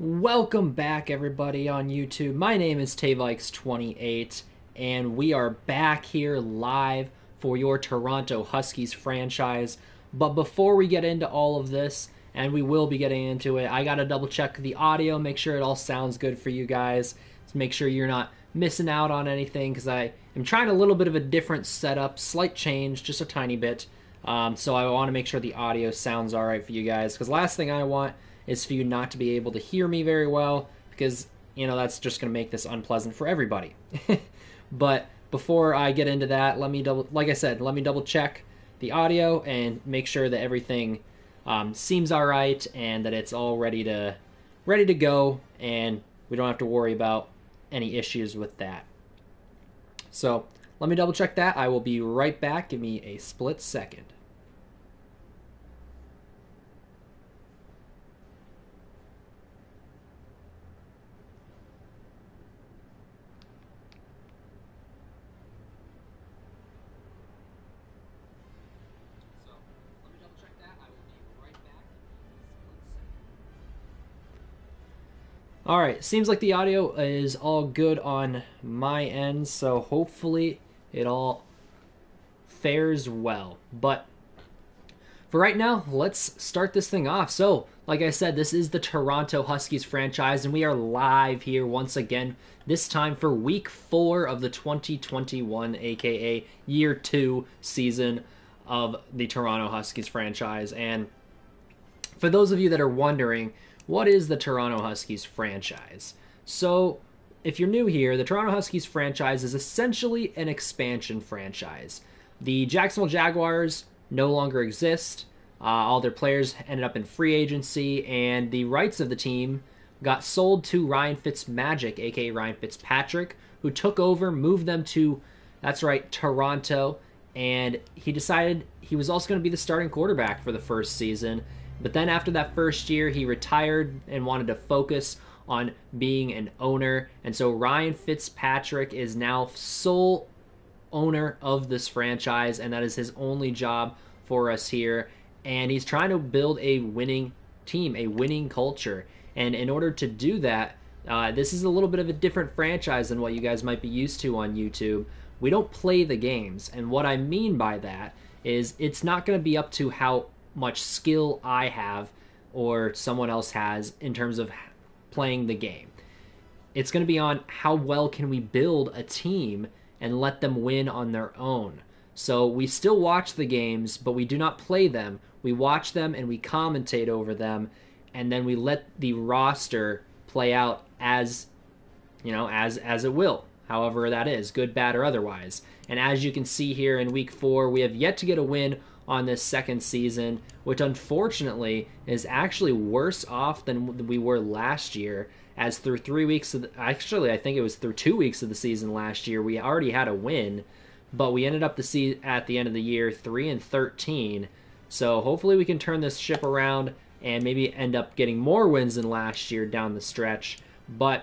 Welcome back, everybody on YouTube. My name is Tavikes28, and we are back here live for your Toronto Huskies franchise. But before we get into all of this, and we will be getting into it, I gotta double check the audio, make sure it all sounds good for you guys, to make sure you're not missing out on anything, because I am trying a little bit of a different setup, slight change, just a tiny bit. So I want to make sure the audio sounds alright for you guys, because last thing I want is for you not to be able to hear me very well, because, that's just going to make this unpleasant for everybody. But before I get into that, let me double check the audio and make sure that everything seems all right and that it's all ready to go, and we don't have to worry about any issues with that. So let me double check that. I will be right back. Give me a split second. All right, seems like the audio is all good on my end, so hopefully it all fares well. But for right now, let's start this thing off. So, like I said, this is the Toronto Huskies franchise, and we are live here once again, this time for Week 4 of the 2021, aka Year 2 season of the Toronto Huskies franchise. And for those of you that are wondering, what is the Toronto Huskies franchise? So, if you're new here, the Toronto Huskies franchise is essentially an expansion franchise. The Jacksonville Jaguars no longer exist. All their players ended up in free agency, and the rights of the team got sold to Ryan Fitzmagic, aka Ryan Fitzpatrick, who took over, moved them to, that's right, Toronto, and he decided he was also going to be the starting quarterback for the first season. But then after that first year, he retired and wanted to focus on being an owner. And so Ryan Fitzpatrick is now sole owner of this franchise, and that is his only job for us here. And he's trying to build a winning team, a winning culture. And in order to do that, this is a little bit of a different franchise than what you guys might be used to on YouTube. We don't play the games. And what I mean by that is it's not going to be up to how much skill I have or someone else has in terms of playing the game. It's going to be on how well can we build a team and let them win on their own. So we still watch the games, but we do not play them. We watch them and we commentate over them, and then we let the roster play out as it will, however that is, good, bad, or otherwise. And as you can see here in Week 4, we have yet to get a win on this second season, which unfortunately is actually worse off than we were last year, as through 3 weeks of I think it was through 2 weeks of the season last year, we already had a win, but we ended up at the end of the year 3-13. So hopefully we can turn this ship around and maybe end up getting more wins than last year down the stretch. But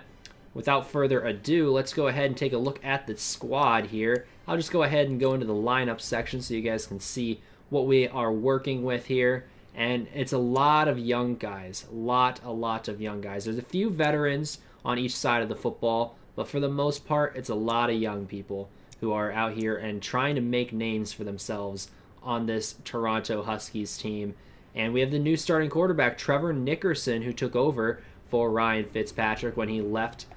without further ado, let's go ahead and take a look at the squad here. I'll just go ahead and go into the lineup section so you guys can see what we are working with here. And it's a lot of young guys, a lot of young guys. There's a few veterans on each side of the football, but for the most part, it's a lot of young people who are out here and trying to make names for themselves on this Toronto Huskies team. And we have the new starting quarterback, Trevor Nickerson, who took over for Ryan Fitzpatrick when he left.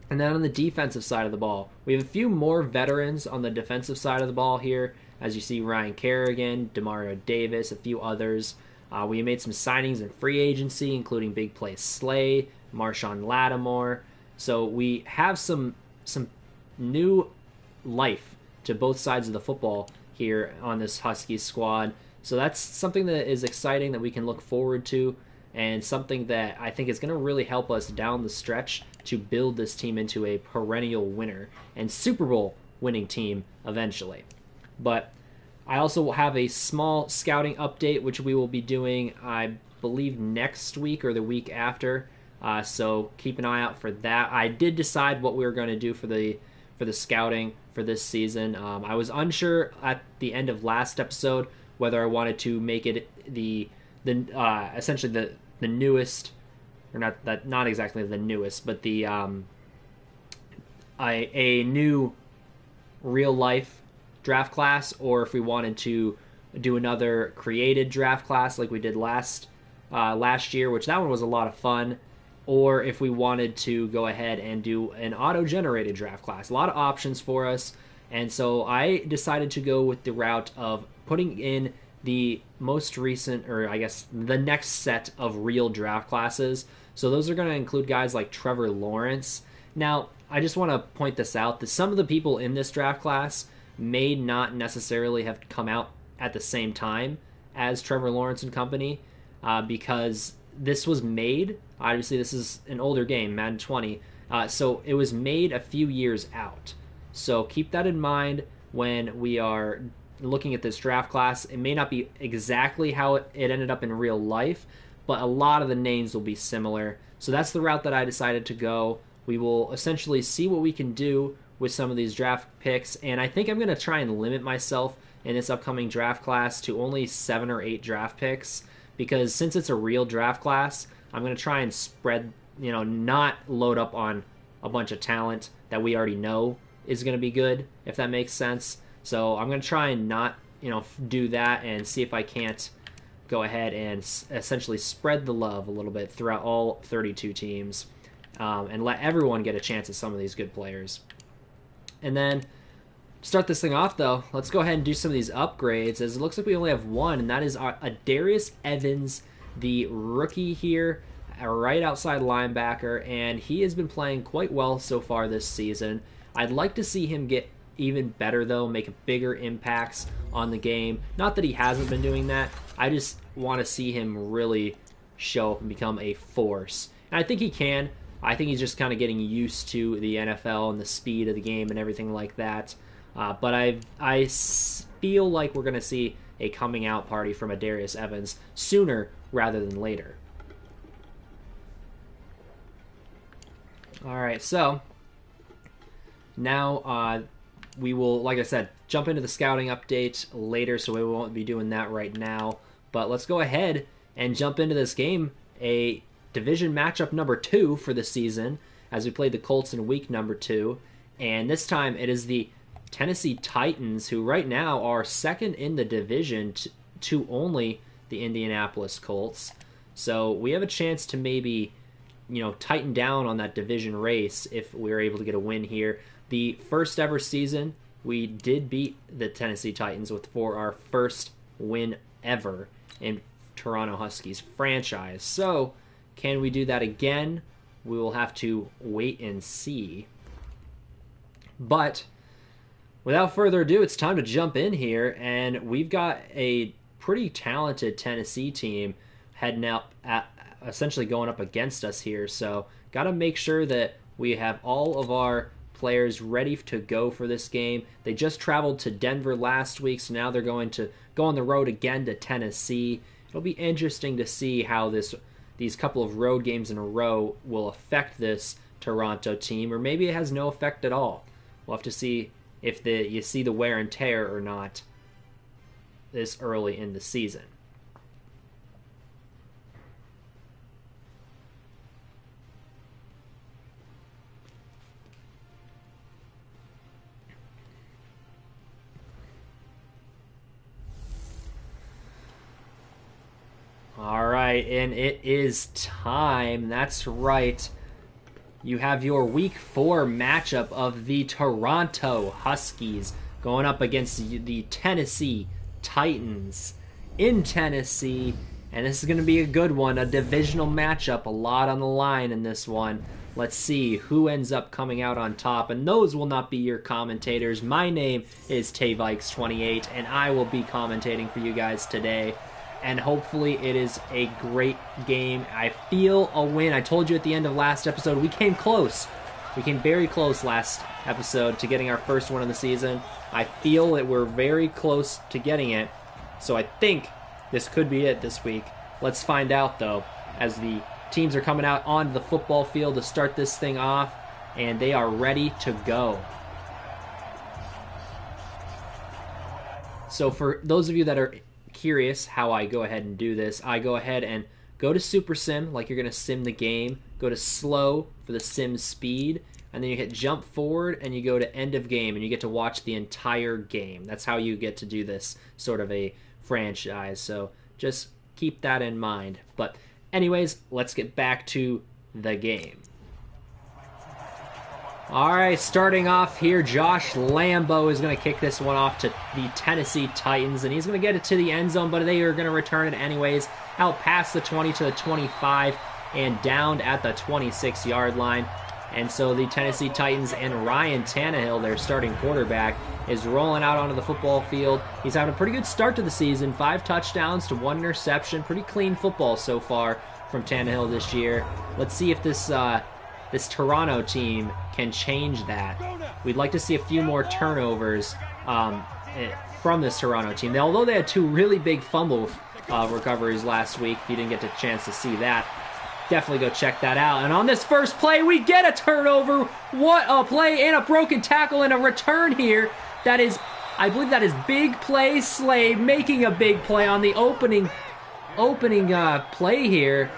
And then on the defensive side of the ball, we have a few more veterans on the defensive side of the ball here. As you see, Ryan Kerrigan, Demario Davis, a few others. We made some signings in free agency, including Big Play Slay, Marshawn Lattimore. So we have some new life to both sides of the football here on this Huskies squad. So that's something that is exciting that we can look forward to, and something that I think is going to really help us down the stretch to build this team into a perennial winner and Super Bowl winning team eventually. But I also will have a small scouting update, which we will be doing, I believe, next week or the week after. So keep an eye out for that. I did decide what we were going to do for the scouting for this season. I was unsure at the end of last episode whether I wanted to make it essentially the newest or not exactly the newest, but the a new real life draft class, or if we wanted to do another created draft class like we did last year, which that one was a lot of fun, or if we wanted to go ahead and do an auto-generated draft class. A lot of options for us, and so I decided to go with the route of putting in the most recent, or I guess the next set of real draft classes. So those are going to include guys like Trevor Lawrence. Now, I just want to point this out, that some of the people in this draft class may not necessarily have come out at the same time as Trevor Lawrence and company, because this was made, obviously this is an older game, Madden 20, so it was made a few years out. So keep that in mind when we are looking at this draft class. It may not be exactly how it ended up in real life, but a lot of the names will be similar. So that's the route that I decided to go. We will essentially see what we can do with some of these draft picks, and I think I'm going to try and limit myself in this upcoming draft class to only 7 or 8 draft picks, because since it's a real draft class, I'm going to try and spread, not load up on a bunch of talent that we already know is going to be good, if that makes sense. So I'm going to try and not, do that, and see if I can't go ahead and essentially spread the love a little bit throughout all 32 teams, and let everyone get a chance at some of these good players. And then start this thing off, though, let's go ahead and do some of these upgrades, as it looks like we only have one, and that is Darius Evans, the rookie here, right outside linebacker, and he has been playing quite well so far this season. I'd like to see him get even better, though, make bigger impacts on the game. Not that he hasn't been doing that, I just want to see him really show up and become a force. And I think he can. I think he's just kind of getting used to the NFL and the speed of the game and everything like that. But I feel like we're going to see a coming out party from a Darius Evans sooner rather than later. All right, so now we will, like I said, jump into the scouting update later, so we won't be doing that right now. But let's go ahead and jump into this game, a division matchup number 2 for the season, as we played the Colts in week number 2. And this time it is the Tennessee Titans, who right now are second in the division to only the Indianapolis Colts. So we have a chance to maybe, tighten down on that division race if we're able to get a win here. The first ever season, we did beat the Tennessee Titans for our first win ever in Toronto Huskies franchise. So can we do that again? We will have to wait and see. But without further ado, it's time to jump in here, and we've got a pretty talented Tennessee team heading up, essentially going up against us here. So got to make sure that we have all of our players ready to go for this game. They just traveled to Denver last week, so now they're going to go on the road again to Tennessee. It'll be interesting to see how these couple of road games in a row will affect this Toronto team, or maybe it has no effect at all. We'll have to see if you see the wear and tear or not this early in the season. All right, and it is time. That's right. You have your Week 4 matchup of the Toronto Huskies going up against the Tennessee Titans in Tennessee. And this is going to be a good one, a divisional matchup, a lot on the line in this one. Let's see who ends up coming out on top, and those will not be your commentators. My name is TayVikes28, and I will be commentating for you guys today. And hopefully it is a great game. I feel a win. I told you at the end of last episode, we came close. We came very close last episode to getting our first one of the season. I feel that we're very close to getting it. So I think this could be it this week. Let's find out, though, as the teams are coming out onto the football field to start this thing off, and they are ready to go. So for those of you that are curious how I go ahead and do this, I go ahead and go to Super Sim, like you're going to sim the game. Go to slow for the sim speed. And then you hit jump forward and you go to end of game and you get to watch the entire game. That's how you get to do this sort of a franchise. So just keep that in mind. But anyways, let's get back to the game. Alright, starting off here, Josh Lambo is going to kick this one off to the Tennessee Titans, and he's going to get it to the end zone, but they are going to return it anyways, out past the 20 to the 25, and down at the 26-yard line. And so the Tennessee Titans and Ryan Tannehill, their starting quarterback, is rolling out onto the football field. He's having a pretty good start to the season, 5 touchdowns to 1 interception, pretty clean football so far from Tannehill this year. Let's see if this Toronto team can change that. We'd like to see a few more turnovers from this Toronto team. Although they had 2 really big fumble recoveries last week, if you didn't get a chance to see that, definitely go check that out. And on this first play, we get a turnover. What a play, and a broken tackle and a return here. That is, I believe that is big play Slade making a big play on the opening play here.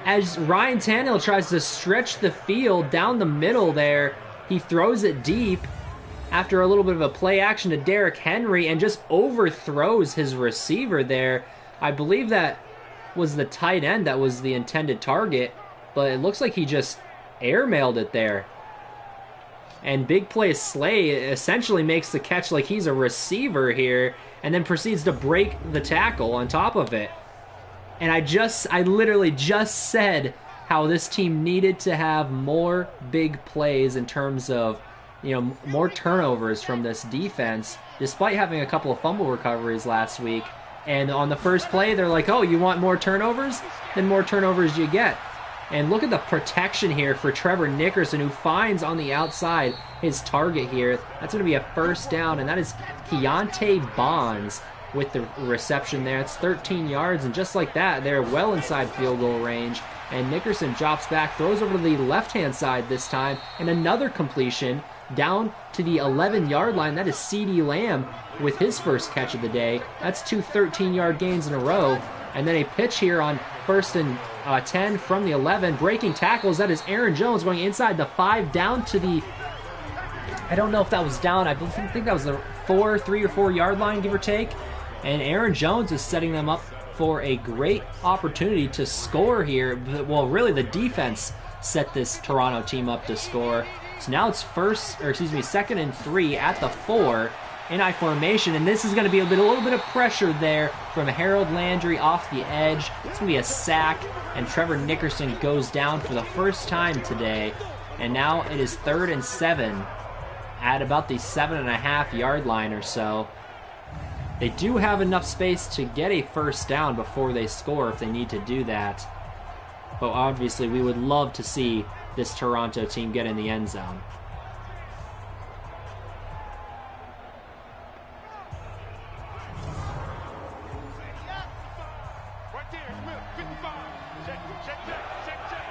As Ryan Tannehill tries to stretch the field down the middle there, he throws it deep after a little bit of a play action to Derrick Henry and just overthrows his receiver there. I believe that was the tight end that was the intended target, but it looks like he just airmailed it there. And big play Slay essentially makes the catch like he's a receiver here, and then proceeds to break the tackle on top of it. And I literally just said how this team needed to have more big plays in terms of, more turnovers from this defense, despite having a couple of fumble recoveries last week. And on the first play, they're like, oh, you want more turnovers? Then more turnovers you get. And look at the protection here for Trevor Nickerson, who finds on the outside his target here. That's going to be a first down, and that is Keontae Bonds with the reception there. It's 13 yards, and just like that, they're well inside field goal range. And Nickerson drops back, throws over to the left-hand side this time, and another completion down to the 11-yard line. That is CeeDee Lamb with his first catch of the day. That's 2 13-yard gains in a row. And then a pitch here on 1st and 10 from the 11. Breaking tackles, that is Aaron Jones going inside the 5 down to the, I don't know if that was down, I think that was the 3 or 4 yard line, give or take. And Aaron Jones is setting them up for a great opportunity to score here. Well, really the defense set this Toronto team up to score. So now it's 2nd and 3 at the 4 in I formation, and this is going to be a little bit of pressure there from Harold Landry off the edge. It's going to be a sack, and Trevor Nickerson goes down for the first time today. And now it is 3rd and 7 at about the 7.5 yard line or so. They do have enough space to get a first down before they score if they need to do that. But obviously we would love to see this Toronto team get in the end zone.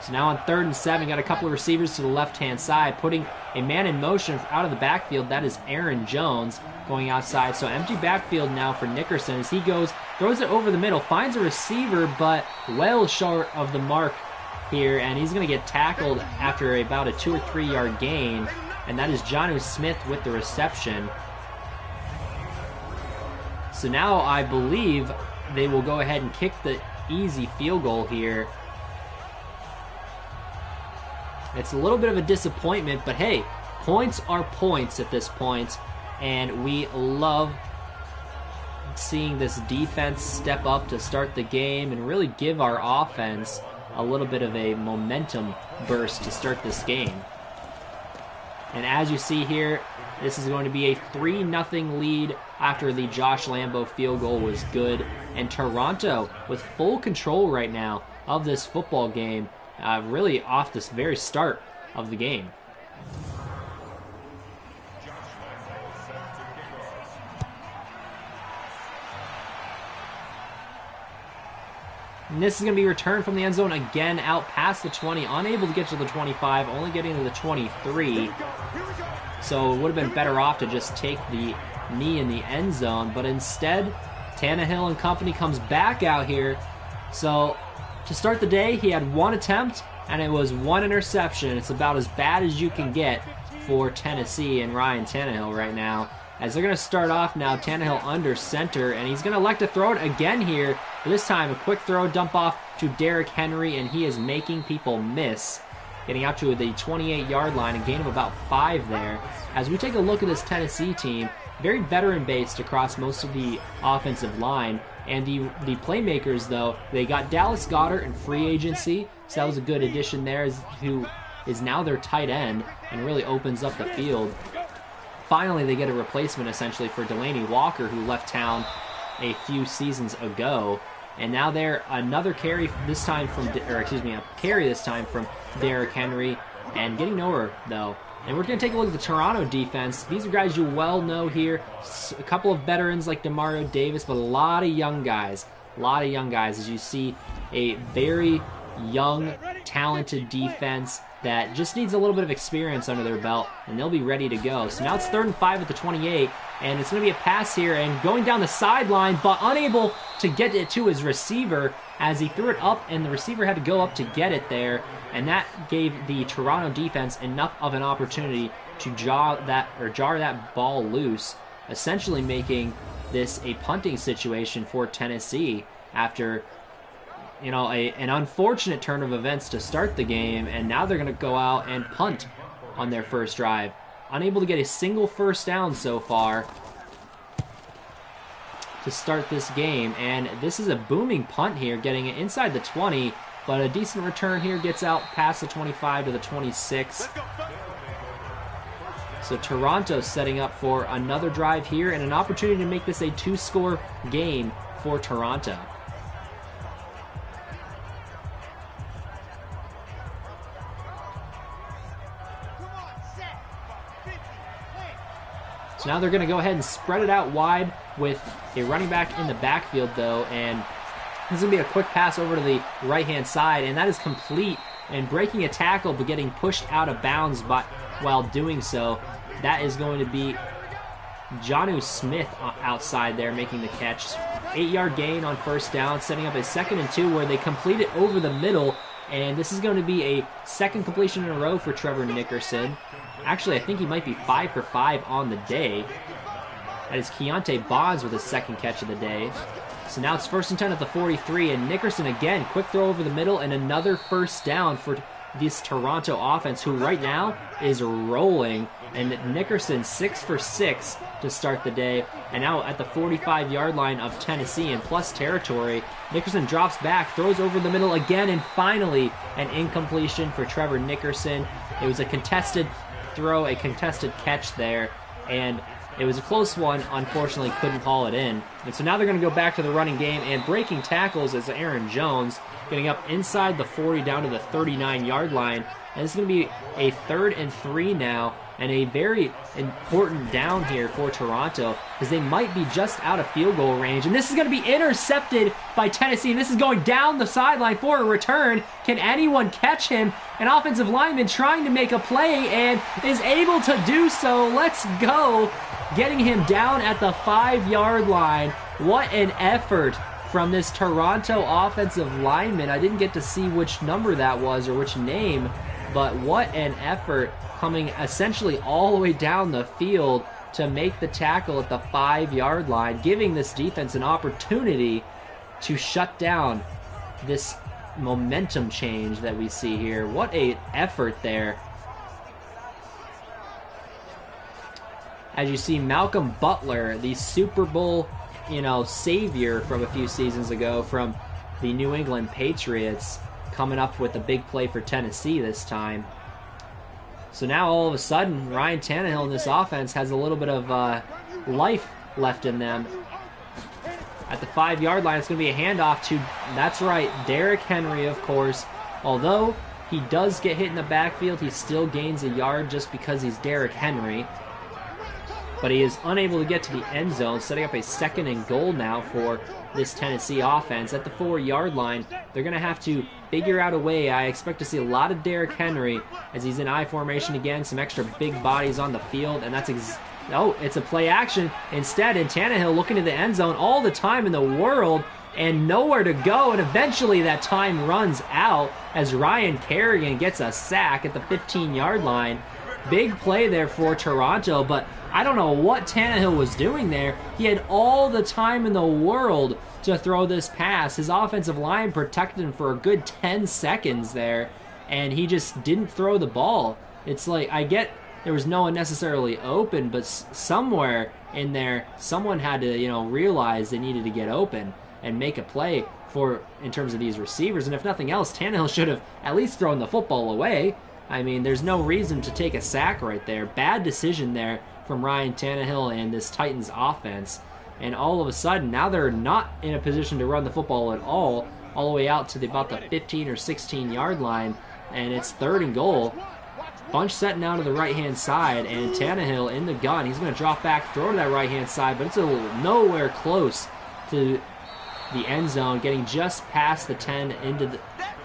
So now on 3rd and 7, got a couple of receivers to the left-hand side, putting a man in motion out of the backfield. That is Aaron Jones going outside. So empty backfield now for Nickerson as he goes, throws it over the middle, finds a receiver, but well short of the mark here, and he's going to get tackled after about a 2 or 3 yard gain, and that is Jonnu Smith with the reception. So now I believe they will go ahead and kick the easy field goal here. It's a little bit of a disappointment, but hey, points are points at this point, and we love seeing this defense step up to start the game and really give our offense a little bit of a momentum burst to start this game. And as you see here, this is going to be a 3-0 lead after the Josh Lambo field goal was good. And Toronto with full control right now of this football game, really off this very start of the game. And this is going to be returned from the end zone again out past the 20, unable to get to the 25, only getting to the 23. So it would have been better off to just take the knee in the end zone, but instead Tannehill and company comes back out here So to start the day, he had 1 attempt, and it was 1 interception. It's about as bad as you can get for Tennessee and Ryan Tannehill right now. As they're going to start off now, Tannehill under center, and he's going to elect to throw it again here. This time, a quick throw, dump off to Derrick Henry, and he is making people miss. Getting out to the 28-yard line, a gain of about 5 there. As we take a look at this Tennessee team, very veteran-based across most of the offensive line. And the playmakers, though, they got Dallas Goedert in free agency, so that was a good addition there, who is now their tight end and really opens up the field. Finally, they get a replacement, essentially, for Delanie Walker, who left town a few seasons ago. And now they're another carry this time from, a carry this time from Derrick Henry, and getting nowhere, though. And we're going to take a look at the Toronto defense. These are guys you well know here. A couple of veterans like Demario Davis, but a lot of young guys. A lot of young guys, as you see a very young, talented defense that just needs a little bit of experience under their belt, and they'll be ready to go. So now it's 3rd and 5 at the 28, and it's going to be a pass here, and going down the sideline, but unable to get it to his receiver as he threw it up, and the receiver had to go up to get it there, and that gave the Toronto defense enough of an opportunity to jar that ball loose, essentially making this a punting situation for Tennessee after an unfortunate turn of events to start the game, and now they're going to go out and punt on their first drive. Unable to get a single first down so far to start this game, and this is a booming punt here, getting it inside the 20, but a decent return here gets out past the 25 to the 26. So Toronto setting up for another drive here and an opportunity to make this a 2-score game for Toronto. So now they're going to go ahead and spread it out wide with a running back in the backfield, though, and this is going to be a quick pass over to the right-hand side, and that is complete, and breaking a tackle but getting pushed out of bounds while doing so. That is going to be Jonnu Smith outside there making the catch. 8-yard gain on first down, setting up a 2nd and 2 where they complete it over the middle, and this is going to be a 2nd completion in a row for Trevor Nickerson. Actually, I think he might be 5 for 5 on the day. That is Keontae Bonds with his 2nd catch of the day. So now it's 1st and 10 at the 43, and Nickerson again, quick throw over the middle, and another first down for this Toronto offense, who right now is rolling. And Nickerson 6 for 6 to start the day, and now at the 45-yard line of Tennessee in plus territory, Nickerson drops back, throws over the middle again, and finally an incompletion for Trevor Nickerson. It was a contested throw, a contested catch there, and it was a close one. Unfortunately, couldn't call it in. And so now they're going to go back to the running game, and breaking tackles as Aaron Jones getting up inside the 40 down to the 39-yard line. And this is going to be a 3rd and 3 now, and a very important down here for Toronto, because they might be just out of field goal range. And this is going to be intercepted by Tennessee, and this is going down the sideline for a return. Can anyone catch him? An offensive lineman trying to make a play and is able to do so. Let's go. Getting him down at the 5-yard line. What an effort from this Toronto offensive lineman. I didn't get to see which number that was or which name, but what an effort, coming essentially all the way down the field to make the tackle at the 5-yard line, giving this defense an opportunity to shut down this momentum change that we see here. What an effort there. As you see, Malcolm Butler, the Super Bowl, savior from a few seasons ago from the New England Patriots, coming up with a big play for Tennessee this time. So now all of a sudden, Ryan Tannehill in this offense has a little bit of life left in them. At the 5-yard line, it's going to be a handoff to, that's right, Derrick Henry, of course. Although he does get hit in the backfield, he still gains a yard just because he's Derrick Henry. But he is unable to get to the end zone, setting up a 2nd and goal now for this Tennessee offense. At the 4-yard line, they're going to have to figure out a way. I expect to see a lot of Derrick Henry as he's in I formation again, some extra big bodies on the field, and that's it's a play action instead, and Tannehill looking to the end zone all the time in the world, and nowhere to go, and eventually that time runs out as Ryan Kerrigan gets a sack at the 15-yard line. Big play there for Toronto, but I don't know what Tannehill was doing there. He had all the time in the world to throw this pass. His offensive line protected him for a good 10 seconds there, and he just didn't throw the ball. It's like, I get there was no one necessarily open, but somewhere in there, someone had to, realize they needed to get open and make a play in terms of these receivers. And if nothing else, Tannehill should have at least thrown the football away. I mean, there's no reason to take a sack right there. Bad decision there from Ryan Tannehill and this Titans offense. And all of a sudden, now they're not in a position to run the football at all the way out to about the 15 or 16-yard line, and it's 3rd and goal. Bunch setting out to the right-hand side, and Tannehill in the gun. He's going to drop back, throw to that right-hand side, but it's nowhere close to the end zone, getting just past the 10 into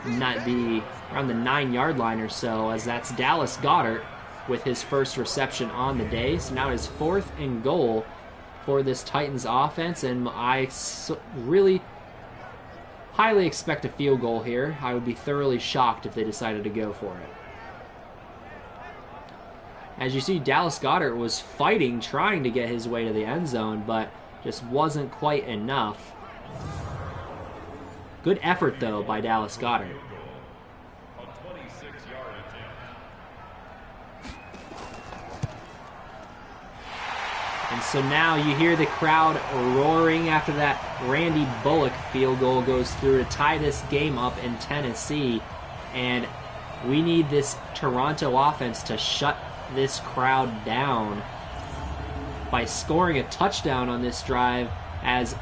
around the 9-yard line or so, as that's Dallas Goedert with his first reception on the day. So now it's 4th and goal for this Titans offense, and I really highly expect a field goal here. I would be thoroughly shocked if they decided to go for it. As you see, Dallas Goedert was fighting, trying to get his way to the end zone, but just wasn't quite enough. Good effort, though, by Dallas Goedert. And so now you hear the crowd roaring after that Randy Bullock field goal goes through to tie this game up in Tennessee. And we need this Toronto offense to shut this crowd down by scoring a touchdown on this drive, as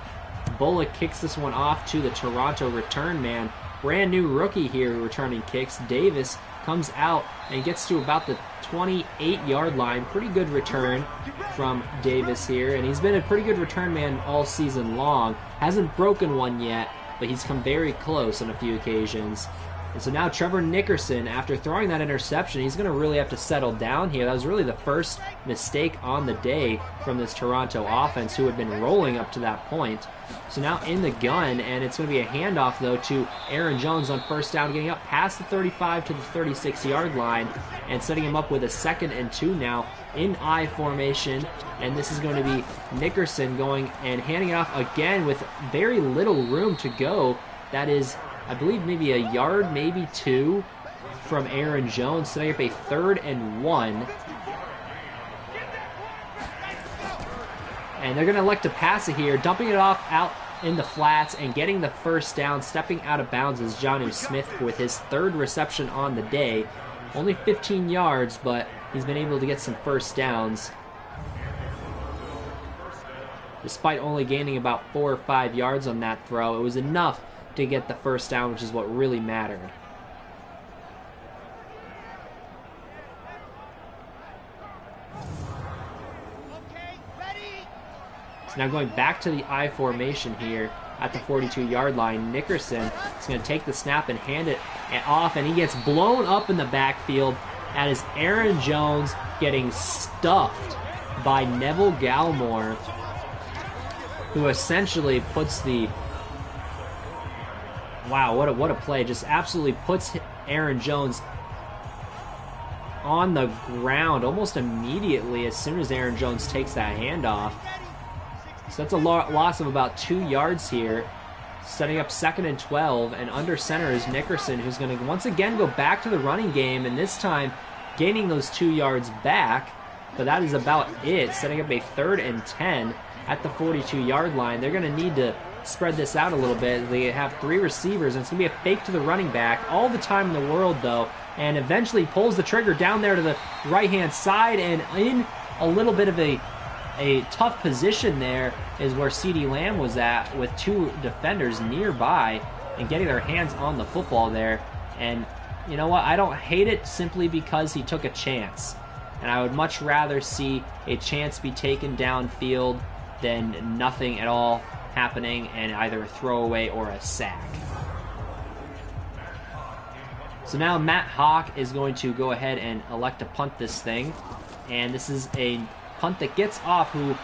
Bullock kicks this one off to the Toronto return man. Brand new rookie here returning kicks. Davis comes out and gets to about the 28-yard line. Pretty good return from Davis here, and he's been a pretty good return man all season long. Hasn't broken one yet, but he's come very close on a few occasions. And so now Trevor Nickerson, after throwing that interception, he's going to really have to settle down here. That was really the first mistake on the day from this Toronto offense, who had been rolling up to that point. So now in the gun, and it's going to be a handoff, though, to Aaron Jones on first down, getting up past the 35 to the 36-yard line, and setting him up with a 2nd and 2 now in I formation. And this is going to be Nickerson going and handing it off again with very little room to go. That is, I believe, maybe a yard, maybe 2 from Aaron Jones, setting up a 3rd and 1. And they're going to elect to pass it here, dumping it off out in the flats and getting the first down. Stepping out of bounds is Jonnu Smith with his 3rd reception on the day. Only 15 yards, but he's been able to get some first downs, despite only gaining about 4 or 5 yards on that throw. It was enough to get the first down, which is what really mattered. So now going back to the I formation here at the 42-yard line, Nickerson is going to take the snap and hand it off, and he gets blown up in the backfield. That is Aaron Jones getting stuffed by Neville Gallimore, who essentially puts the... Wow, what a play. Just absolutely puts Aaron Jones on the ground almost immediately as soon as Aaron Jones takes that handoff. So that's a loss of about 2 yards here, setting up 2nd and 12, and under center is Nickerson, who's going to once again go back to the running game, and this time gaining those 2 yards back, but that is about it, setting up a 3rd and 10 at the 42-yard line. They're going to need to spread this out a little bit. They have 3 receivers, and it's going to be a fake to the running back all the time in the world, though, and eventually pulls the trigger down there to the right-hand side, and in a little bit of a tough position there is where CeeDee Lamb was at, with 2 defenders nearby and getting their hands on the football there. And you know what? I don't hate it simply because he took a chance. And I would much rather see a chance be taken downfield than nothing at all happening and either a throwaway or a sack. So now Matt Hawk is going to go ahead and elect to punt this thing. And this is a punt that gets off, who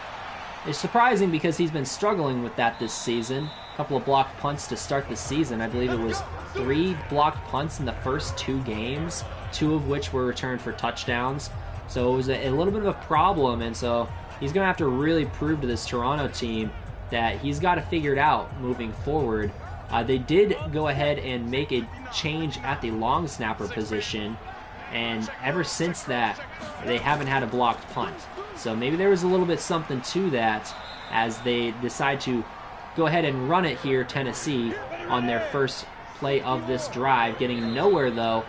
is surprising because he's been struggling with that this season. couple of blocked punts to start the season. I believe it was 3 blocked punts in the first 2 games, 2 of which were returned for touchdowns. So it was a little bit of a problem, and so he's going to have to really prove to this Toronto team that he's got to figure it out moving forward. They did go ahead and make a change at the long snapper position, and ever since that, they haven't had a blocked punt. So maybe there was a little bit something to that as they decide to go ahead and run it here, Tennessee, on their first play of this drive. Getting nowhere, though,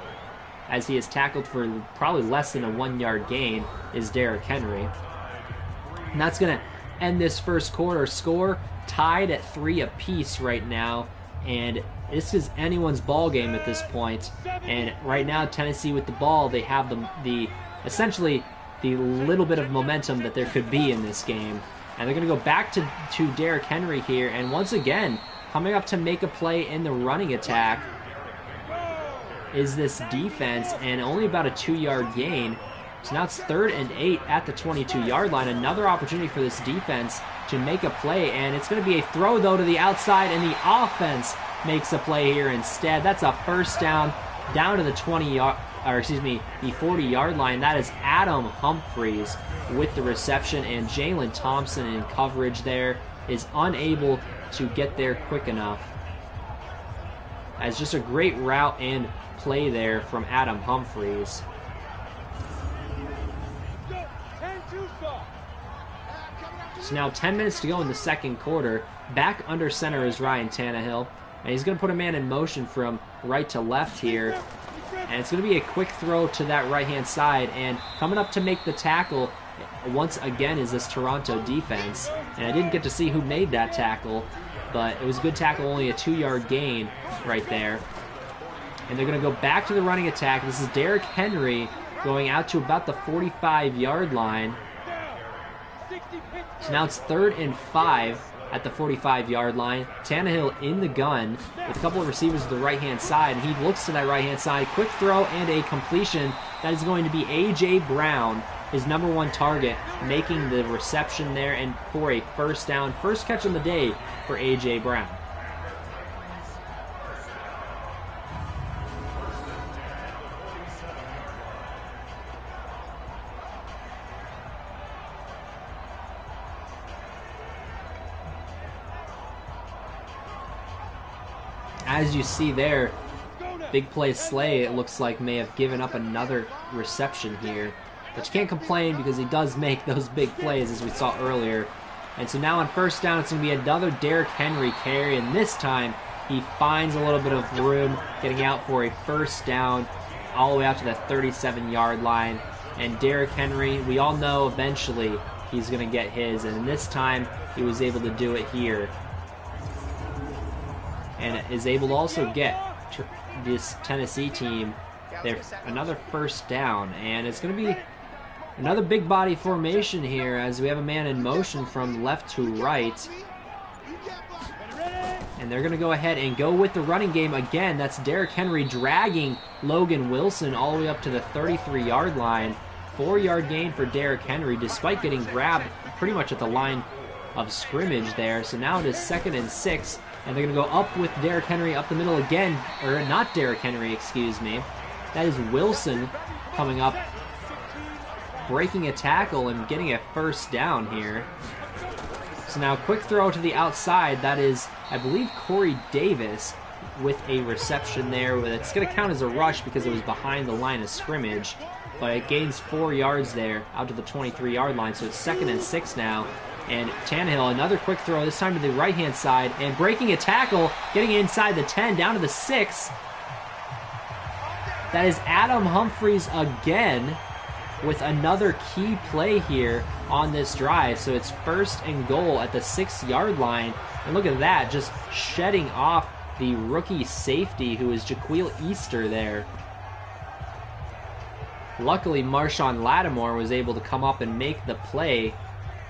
as he is tackled for probably less than a 1-yard gain, is Derrick Henry. And that's going to end this first quarter. Score tied at 3 apiece right now, and this is anyone's ball game at this point. And right now, Tennessee with the ball, they have the essentially the little bit of momentum that there could be in this game. And they're going to go back to Derrick Henry here, and once again, coming up to make a play in the running attack is this defense, and only about a 2-yard gain. So now it's 3rd and 8 at the 22-yard line. Another opportunity for this defense to make a play, and it's going to be a throw, though, to the outside, and the offense makes a play here instead. That's a first down to the 40-yard line. That is Adam Humphries with the reception, and Jalen Thompson in coverage there is unable to get there quick enough. As just a great route and play there from Adam Humphries. So now 10 minutes to go in the second quarter. Back under center is Ryan Tannehill. And he's going to put a man in motion from right to left here. And it's going to be a quick throw to that right-hand side. And coming up to make the tackle once again is this Toronto defense. And I didn't get to see who made that tackle, but it was a good tackle, only a 2-yard gain right there. And they're going to go back to the running attack. This is Derrick Henry going out to about the 45-yard line. So now it's 3rd and 5 at the 45-yard line. Tannehill in the gun with a couple of receivers to the right-hand side. And he looks to that right-hand side. Quick throw and a completion. That is going to be A.J. Brown, his #1 target, making the reception there and for a first down. First catch of the day for A.J. Brown. As you see there, big play Slay, it looks like, may have given up another reception here. But you can't complain because he does make those big plays, as we saw earlier. And so now on first down, it's going to be another Derrick Henry carry, and this time he finds a little bit of room getting out for a first down all the way out to the 37-yard line. And Derrick Henry, we all know eventually he's going to get his, and this time he was able to do it here. And is able to also get this Tennessee team another first down. And it's going to be another big body formation here as we have a man in motion from left to right. And they're going to go ahead and go with the running game again. That's Derrick Henry dragging Logan Wilson all the way up to the 33-yard line. 4-yard gain for Derrick Henry despite getting grabbed pretty much at the line of scrimmage there. So now it is 2nd and 6. And they're going to go up with Derrick Henry up the middle again. Or not Derrick Henry, excuse me. That is Wilson coming up, breaking a tackle and getting a first down here. So now quick throw to the outside. That is, I believe, Corey Davis with a reception there. It's going to count as a rush because it was behind the line of scrimmage. But it gains 4 yards there out to the 23-yard line. So it's 2nd and 6 now. And Tannehill, another quick throw, this time to the right-hand side, and breaking a tackle, getting inside the 10, down to the 6. That is Adam Humphries again with another key play here on this drive. So it's 1st and goal at the 6-yard line. And look at that, just shedding off the rookie safety who is Jaquil Easter there. Luckily, Marshawn Lattimore was able to come up and make the play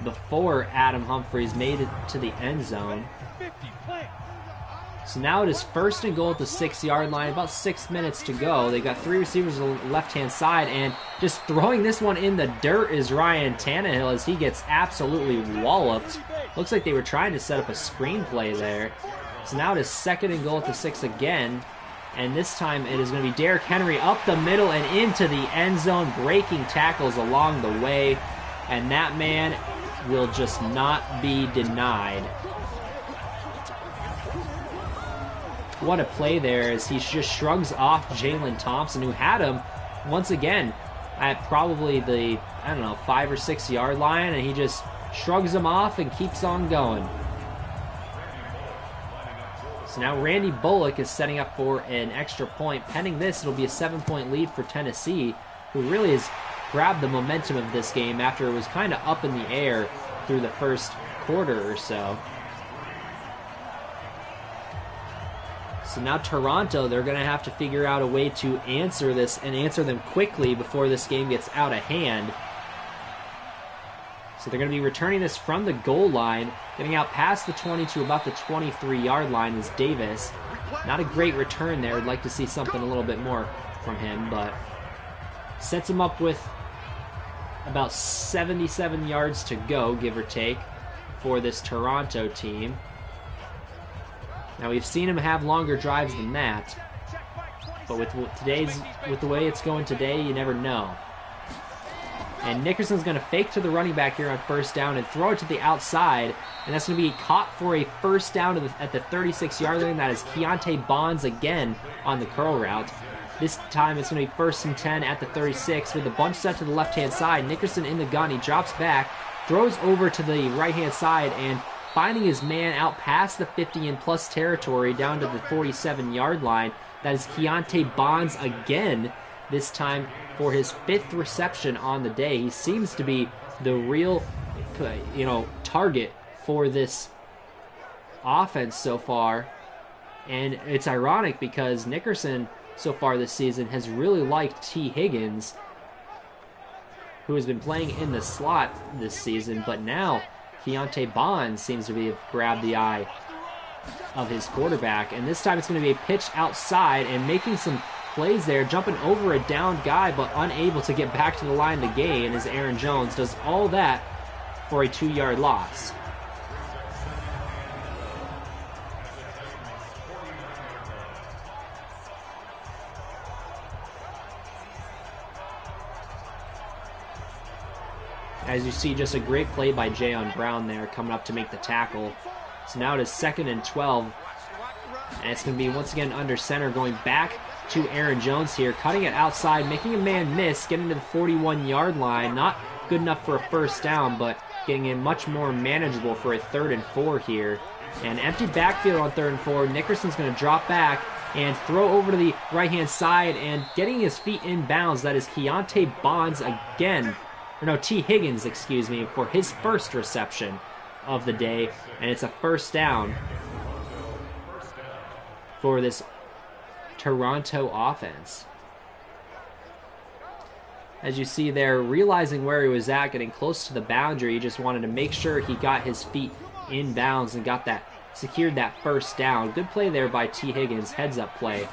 before Adam Humphries made it to the end zone. So now it is 1st and goal at the 6-yard line, about 6 minutes to go. They got 3 receivers on the left-hand side, and just throwing this one in the dirt is Ryan Tannehill as he gets absolutely walloped. Looks like they were trying to set up a screenplay there. So now it is 2nd and goal at the 6 again. And this time it is going to be Derrick Henry up the middle and into the end zone, breaking tackles along the way. And that man will just not be denied. What a play there as he just shrugs off Jalen Thompson, who had him once again at probably the, I don't know, 5 or 6 yard line, and he just shrugs him off and keeps on going. So now Randy Bullock is setting up for an extra point. Pending this, it'll be a 7-point lead for Tennessee, who really has grabbed the momentum of this game after it was kind of up in the air through the first quarter or so. So now Toronto, they're going to have to figure out a way to answer this and answer them quickly before this game gets out of hand. So they're going to be returning this from the goal line, getting out past the 20 to about the 23-yard line is Davis. Not a great return there. I'd like to see something a little bit more from him, but sets him up with about 77 yards to go, give or take, for this Toronto team. Now we've seen him have longer drives than that, but with the way it's going today, you never know. And Nickerson's going to fake to the running back here on 1st down and throw it to the outside, and that's going to be caught for a 1st down at the 36-yard line. That is Keontae Bonds again on the curl route. This time it's going to be 1st and 10 at the 36 with a bunch set to the left-hand side. Nickerson in the gun. He drops back, throws over to the right-hand side, and finding his man out past the 50 and plus territory down to the 47-yard line. That is Keontae Bonds again, this time for his 5th reception on the day. He seems to be the real, target for this offense so far. And it's ironic because Nickerson so far this season has really liked T. Higgins, who has been playing in the slot this season, but now Keontae Bonds seems to have grabbed the eye of his quarterback, and this time it's going to be a pitch outside and making some plays there, jumping over a downed guy but unable to get back to the line to gain as Aaron Jones does all that for a 2-yard loss. As you see, just a great play by Jayon Brown there coming up to make the tackle. So now it is 2nd and 12. And it's going to be once again under center, going back to Aaron Jones here, cutting it outside, making a man miss, getting to the 41-yard line. Not good enough for a 1st down, but getting in much more manageable for a 3rd and 4 here. And empty backfield on 3rd and 4. Nickerson's going to drop back and throw over to the right-hand side, and getting his feet in bounds. That is Keontae Bonds again. Or no, T. Higgins, excuse me, for his 1st reception of the day, and it's a 1st down for this Toronto offense. As you see there, realizing where he was at, getting close to the boundary, he just wanted to make sure he got his feet in bounds and secured that 1st down. Good play there by T. Higgins, heads-up play.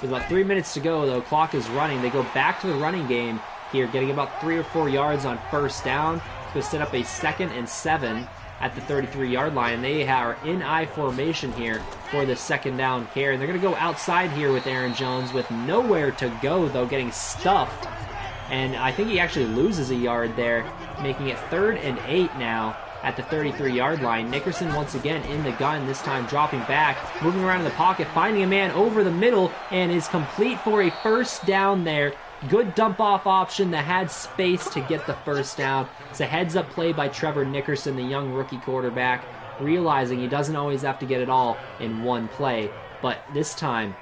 With about 3 minutes to go, though, clock is running. They go back to the running game here, getting about 3 or 4 yards on 1st down to set up a 2nd and 7 at the 33-yard line. And they are in I formation here for the 2nd down carry. And they're going to go outside here with Aaron Jones with nowhere to go, though, getting stuffed. And I think he actually loses a yard there, making it 3rd and 8 now at the 33-yard line. Nickerson once again in the gun, this time dropping back, moving around in the pocket, finding a man over the middle, and is complete for a 1st down there. Good dump-off option that had space to get the 1st down. It's a heads-up play by Trevor Nickerson, the young rookie quarterback, realizing he doesn't always have to get it all in one play. But this time,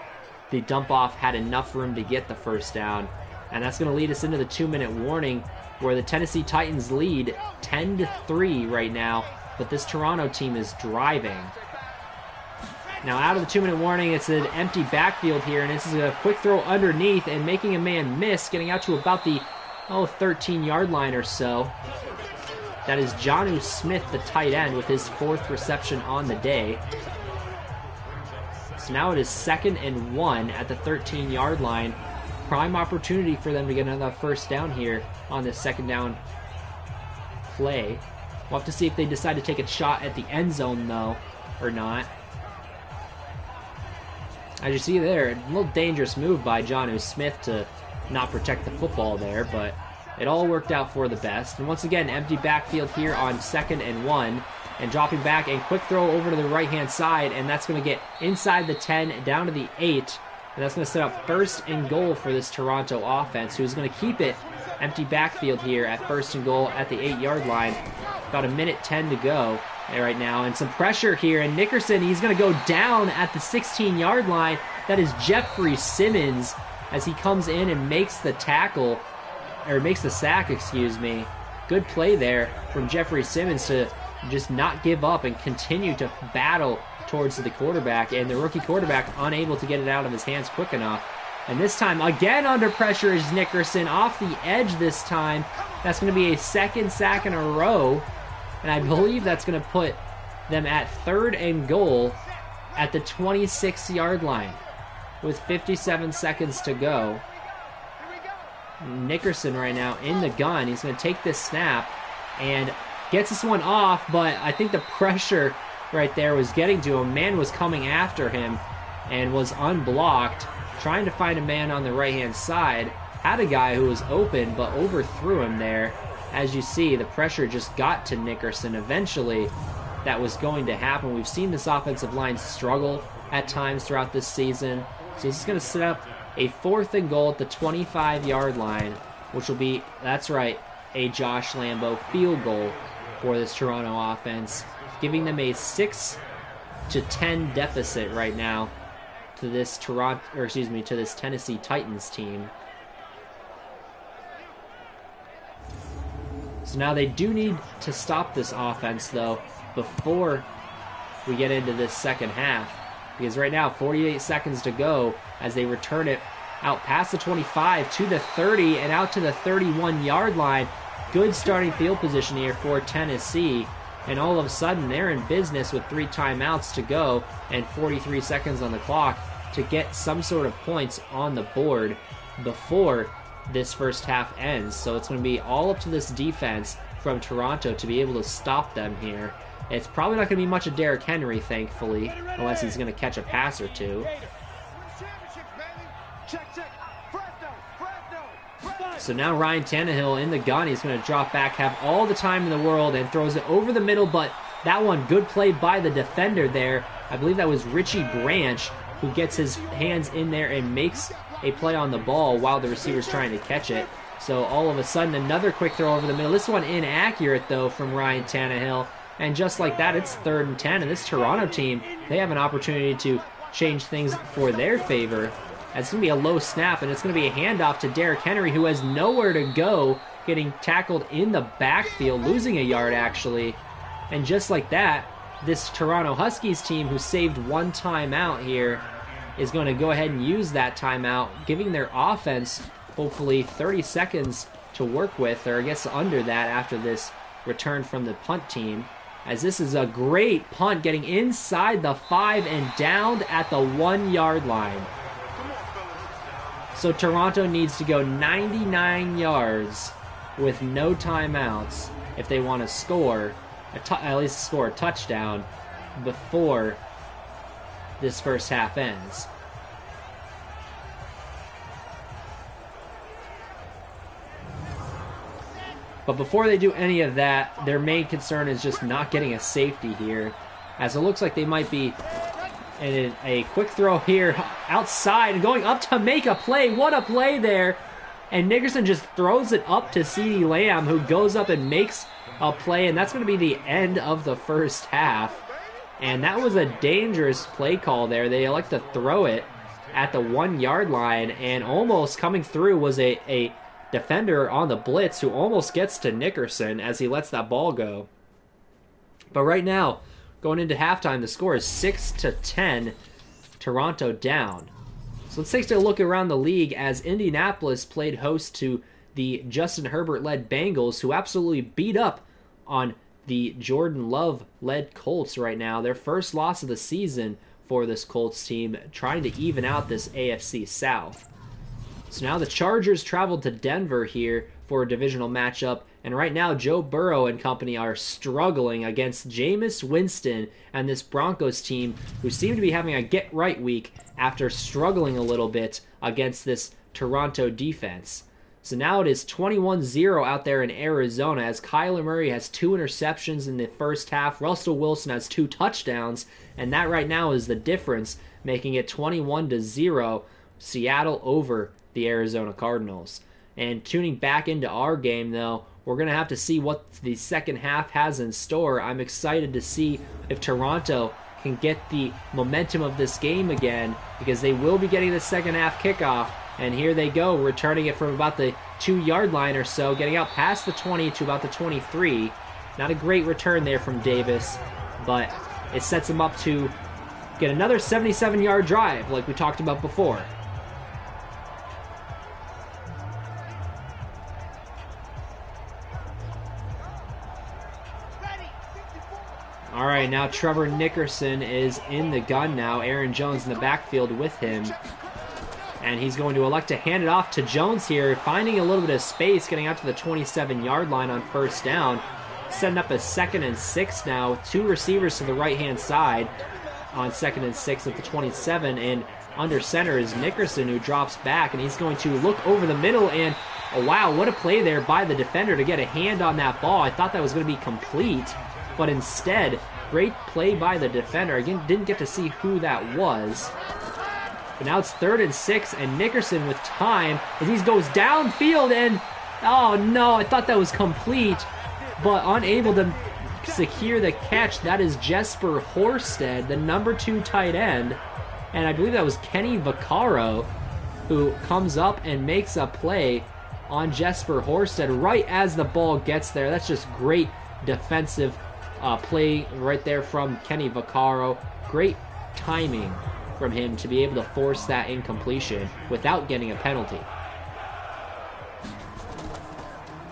the dump-off had enough room to get the 1st down. And that's going to lead us into the 2-minute warning, where the Tennessee Titans lead 10-3 right now, but this Toronto team is driving. Now out of the 2-minute warning, it's an empty backfield here, and this is a quick throw underneath and making a man miss, getting out to about the 13-yard line or so. That is Jonnu Smith, the tight end, with his 4th reception on the day. So now it is 2nd and 1 at the 13-yard line. Prime opportunity for them to get another 1st down here on this 2nd down play. We'll have to see if they decide to take a shot at the end zone, though, or not. As you see there, a little dangerous move by Jonnu Smith to not protect the football there, but it all worked out for the best. And once again, empty backfield here on 2nd and 1. And dropping back, and quick throw over to the right-hand side, and that's going to get inside the 10, down to the 8. And that's going to set up 1st and goal for this Toronto offense, who's going to keep it empty backfield here at 1st and goal at the 8-yard line. About a minute 10 to go right now. And some pressure here, and Nickerson, he's going to go down at the 16-yard line. That is Jeffrey Simmons as he comes in and makes the tackle, or makes the sack, excuse me. Good play there from Jeffrey Simmons to just not give up and continue to battle towards the quarterback, and the rookie quarterback unable to get it out of his hands quick enough. And this time, again under pressure is Nickerson, off the edge this time. That's going to be a 2nd sack in a row, and I believe that's going to put them at 3rd and goal at the 26-yard line with 57 seconds to go. Nickerson right now in the gun. He's going to take this snap and gets this one off, but I think the pressure right there was getting to him. Man was coming after him and was unblocked, trying to find a man on the right-hand side. Had a guy who was open, but overthrew him there. As you see, the pressure just got to Nickerson. Eventually, that was going to happen. We've seen this offensive line struggle at times throughout this season. So this is going to set up a 4th and goal at the 25-yard line, which will be, that's right, a Josh Lambo field goal for this Toronto offense, giving them a 6-10 deficit right now to this to this Tennessee Titans team. So now they do need to stop this offense though before we get into this second half, because right now 48 seconds to go as they return it out past the 25 to the 30 and out to the 31-yard line. Good starting field position here for Tennessee, and all of a sudden they're in business with 3 timeouts to go and 43 seconds on the clock to get some sort of points on the board before this first half ends. So it's going to be all up to this defense from Toronto to be able to stop them here. It's probably not going to be much of Derrick Henry, thankfully, unless he's going to catch a pass or two. So now Ryan Tannehill in the gun. He's going to drop back, have all the time in the world, and throws it over the middle, but that one, good play by the defender there. I believe that was Richie Branch who gets his hands in there and makes a play on the ball while the receiver's trying to catch it. So all of a sudden, another quick throw over the middle. This one inaccurate, though, from Ryan Tannehill. And just like that, it's 3rd and 10. And this Toronto team, they have an opportunity to change things for their favor. It's going to be a low snap, and it's going to be a handoff to Derrick Henry, who has nowhere to go, getting tackled in the backfield, losing a yard, actually. And just like that, this Toronto Huskies team, who saved 1 timeout here, is going to go ahead and use that timeout, giving their offense, hopefully, 30 seconds to work with, or I guess under that after this return from the punt team. As this is a great punt, getting inside the 5 and down at the 1-yard line. So Toronto needs to go 99 yards with no timeouts if they want to score, at least score a touchdown before this first half ends. But before they do any of that, their main concern is just not getting a safety here, as it looks like they might be in a quick throw here outside and going up to make a play. What a play there! And Nickerson just throws it up to CeeDee Lamb, who goes up and makes a play, and that's going to be the end of the first half. And that was a dangerous play call there. They elect to throw it at the 1-yard line, and almost coming through was a defender on the blitz who almost gets to Nickerson as he lets that ball go. But right now, going into halftime, the score is 6-10, Toronto down. So let's take a look around the league as Indianapolis played host to the Justin Herbert-led Bengals, who absolutely beat up on the Jordan Love-led Colts right now. Their first loss of the season for this Colts team, trying to even out this AFC South. So now the Chargers traveled to Denver here for a divisional matchup, and right now Joe Burrow and company are struggling against Jameis Winston and this Broncos team, who seem to be having a get-right week after struggling a little bit against this Toronto defense. So now it is 21-0 out there in Arizona as Kyler Murray has 2 interceptions in the first half. Russell Wilson has 2 touchdowns, and that right now is the difference, making it 21-0, Seattle over the Arizona Cardinals. And tuning back into our game, though, we're going to have to see what the second half has in store. I'm excited to see if Toronto can get the momentum of this game again, because they will be getting the second half kickoff. And here they go, returning it from about the 2-yard line or so, getting out past the 20 to about the 23. Not a great return there from Davis, but it sets them up to get another 77-yard drive like we talked about before. All right, now Trevor Nickerson is in the gun now. Aaron Jones in the backfield with him. And he's going to elect to hand it off to Jones here, finding a little bit of space, getting out to the 27-yard line on first down. Setting up a 2nd and 6 now with 2 receivers to the right-hand side on 2nd and 6 at the 27. And under center is Nickerson, who drops back, and he's going to look over the middle. And, oh, wow, what a play there by the defender to get a hand on that ball. I thought that was going to be complete, but instead, great play by the defender. Again, didn't get to see who that was. But now it's 3rd and 6, and Nickerson with time as he goes downfield, and oh no, I thought that was complete, but unable to secure the catch. That is Jesper Horsted, the number 2 tight end, and I believe that was Kenny Vaccaro who comes up and makes a play on Jesper Horsted right as the ball gets there. That's just great defensive play right there from Kenny Vaccaro. Great timing from him to be able to force that incompletion without getting a penalty.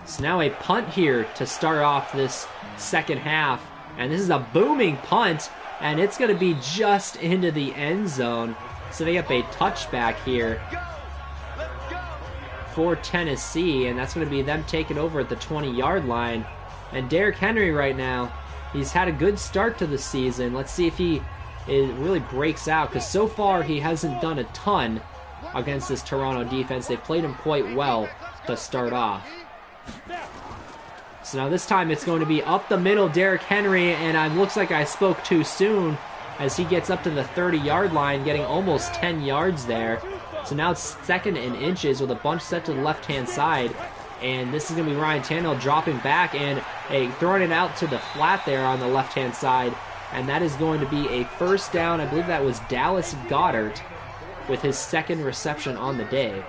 So now a punt here to start off this second half, and this is a booming punt, and it's going to be just into the end zone, setting up a touchback here for Tennessee, and that's going to be them taking over at the 20-yard line. And Derrick Henry right now, he's had a good start to the season. Let's see if it really breaks out, because so far he hasn't done a ton against this Toronto defense. They've played him quite well to start off. So now this time it's going to be up the middle, Derrick Henry, and it looks like I spoke too soon as he gets up to the 30-yard line, getting almost 10 yards there. So now it's 2nd and inches with a bunch set to the left-hand side, and this is going to be Ryan Tannehill dropping back and throwing it out to the flat there on the left-hand side. And that is going to be a first down. I believe that was Dallas Goedert with his 2nd reception on the day.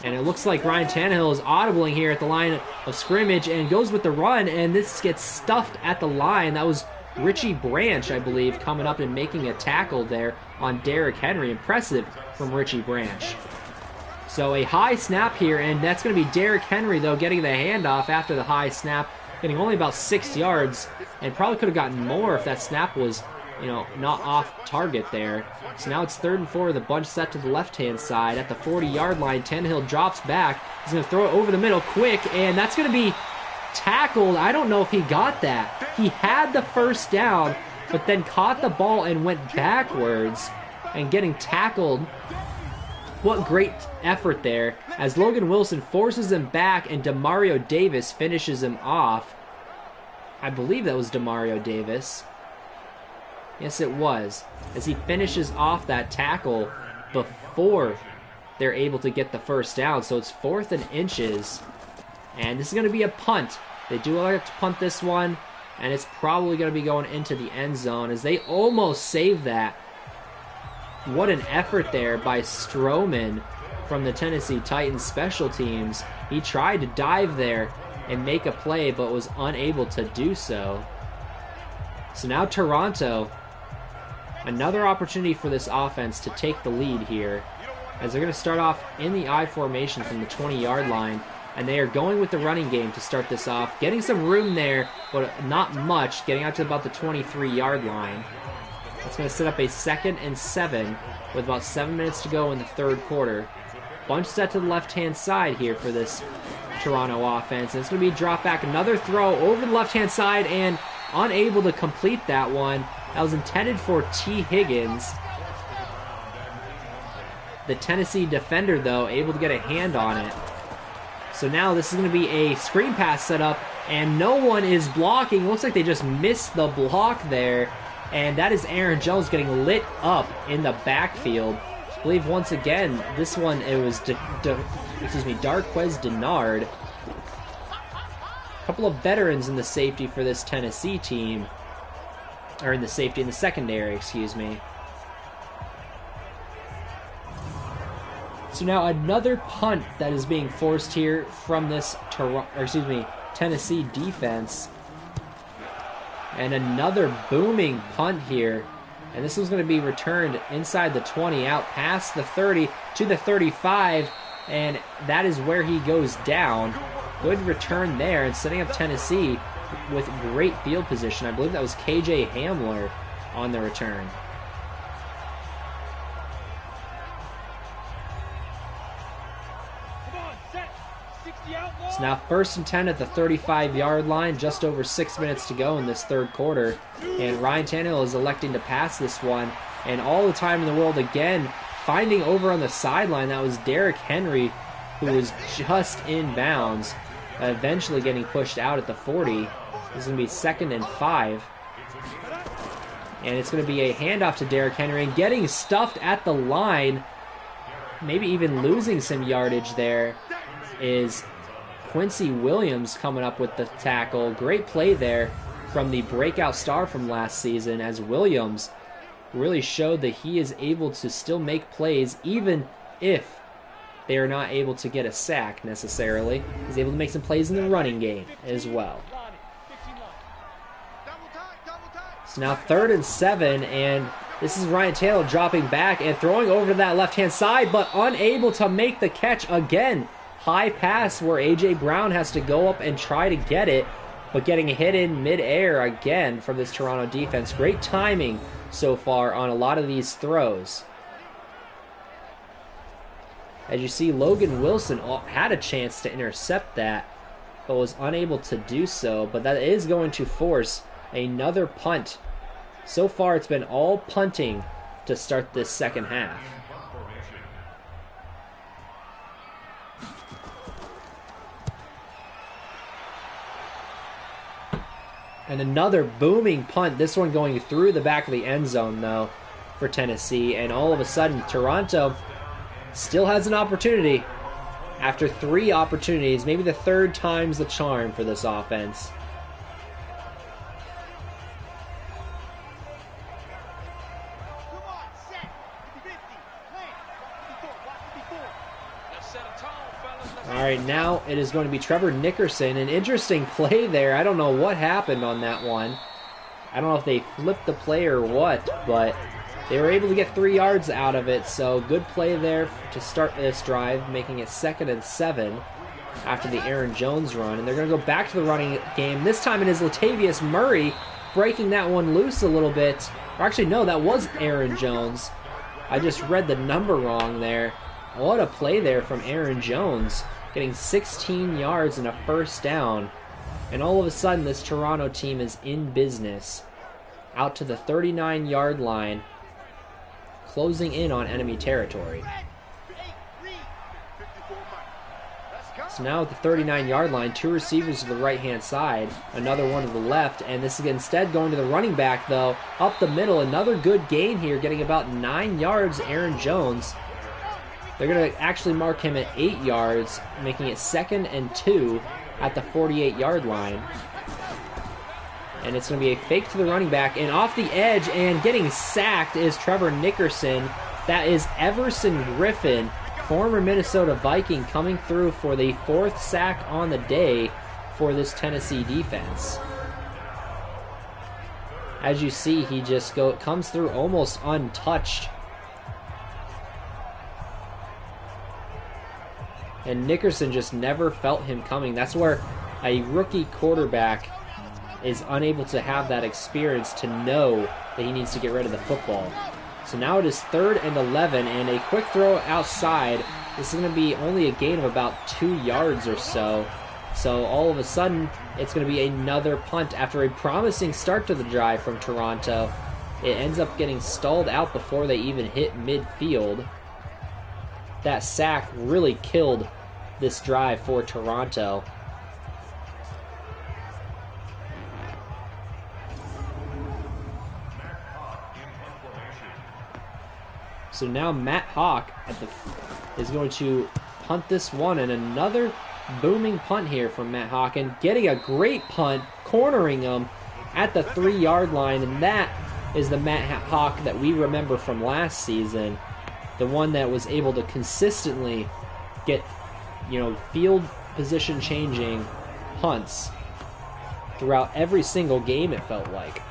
And it looks like Ryan Tannehill is audibling here at the line of scrimmage and goes with the run, and this gets stuffed at the line. That was Richie Branch, I believe, coming up and making a tackle there on Derrick Henry. Impressive from Richie Branch. So a high snap here, and that's going to be Derrick Henry, though, getting the handoff after the high snap, getting only about 6 yards, and probably could have gotten more if that snap was, not off target there. So now it's 3rd and 4, the bunch set to the left-hand side at the 40-yard line. Tannehill drops back. He's going to throw it over the middle quick, and that's going to be tackled. I don't know if he got that. He had the first down, but then caught the ball and went backwards and getting tackled. What great effort there as Logan Wilson forces him back and Demario Davis finishes him off. I believe that was Demario Davis. Yes, it was. As he finishes off that tackle before they're able to get the first down. So it's 4th and inches. And this is going to be a punt. They do like to punt this one. And it's probably going to be going into the end zone as they almost save that. What an effort there by Stroman from the Tennessee Titans special teams. He tried to dive there and make a play, but was unable to do so. So now Toronto, another opportunity for this offense to take the lead here, as they're going to start off in the I formation from the 20-yard line, and they are going with the running game to start this off, getting some room there, but not much, getting out to about the 23-yard line. It's going to set up a 2nd and 7 with about 7 minutes to go in the third quarter. Bunch set to the left-hand side here for this Toronto offense. And it's going to be drop back, another throw over the left-hand side, and unable to complete that one. That was intended for T. Higgins. The Tennessee defender, though, able to get a hand on it. So now this is going to be a screen pass set up, and no one is blocking. Looks like they just missed the block there, and that is Aaron Jones getting lit up in the backfield. I believe once again, this one, it was Darquez Denard. A couple of veterans in the safety for this Tennessee team. Or in the secondary, excuse me. So now another punt that is being forced here from this Tennessee defense. And another booming punt here. And this is going to be returned inside the 20, out past the 30 to the 35. And that is where he goes down. Good return there, and setting up Tennessee with great field position. I believe that was KJ Hamler on the return. So now 1st and 10 at the 35-yard line, just over 6 minutes to go in this third quarter. And Ryan Tannehill is electing to pass this one. And all the time in the world again, finding over on the sideline, that was Derrick Henry, who was just in bounds, eventually getting pushed out at the 40. This is going to be 2nd and 5. And it's going to be a handoff to Derrick Henry, and getting stuffed at the line, maybe even losing some yardage there, is Quincy Williams coming up with the tackle. Great play there from the breakout star from last season, as Williams really showed that he is able to still make plays even if they are not able to get a sack necessarily. He's able to make some plays in the running game as well. So now 3rd and 7, and this is Ryan Tannehill dropping back and throwing over to that left-hand side, but unable to make the catch again. High pass where A.J. Brown has to go up and try to get it, but getting hit in midair again from this Toronto defense. Great timing so far on a lot of these throws. As you see, Logan Wilson had a chance to intercept that, but was unable to do so. But that is going to force another punt. So far, it's been all punting to start this second half. And another booming punt, this one going through the back of the end zone, though, for Tennessee. And all of a sudden, Toronto still has an opportunity. After 3 opportunities, maybe the 3rd time's the charm for this offense. All right, now it is going to be Trevor Nickerson. An interesting play there. I don't know what happened on that one. I don't know if they flipped the play or what, but they were able to get 3 yards out of it. So good play there to start this drive, making it 2nd and 7 after the Aaron Jones run. And they're going to go back to the running game. This time it is Latavius Murray breaking that one loose a little bit. Or actually, no, that was Aaron Jones. I just read the number wrong there. What a play there from Aaron Jones, getting 16 yards and a 1st down. And all of a sudden, this Toronto team is in business. Out to the 39-yard line, closing in on enemy territory. So now at the 39-yard line, 2 receivers to the right-hand side, another one to the left, and this is instead going to the running back, though, up the middle. Another good gain here, getting about 9 yards, Aaron Jones. They're going to actually mark him at 8 yards, making it 2nd and 2 at the 48-yard line. And it's going to be a fake to the running back, and off the edge and getting sacked is Trevor Nickerson. That is Everson Griffin, former Minnesota Viking, coming through for the 4th sack on the day for this Tennessee defense. As you see, he just comes through almost untouched. And Nickerson just never felt him coming. That's where a rookie quarterback is unable to have that experience to know that he needs to get rid of the football. So now it is 3rd and 11, and a quick throw outside. This is going to be only a gain of about 2 yards or so. So all of a sudden, it's going to be another punt after a promising start to the drive from Toronto. It ends up getting stalled out before they even hit midfield. That sack really killed this drive for Toronto. So now Matt Hawk is going to punt this one, and another booming punt here from Matt Hawk, and getting a great punt, cornering him at the 3-yard line, and that is the Matt Hawk that we remember from last season, the one that was able to consistently get, field position changing punts throughout every single game, it felt like.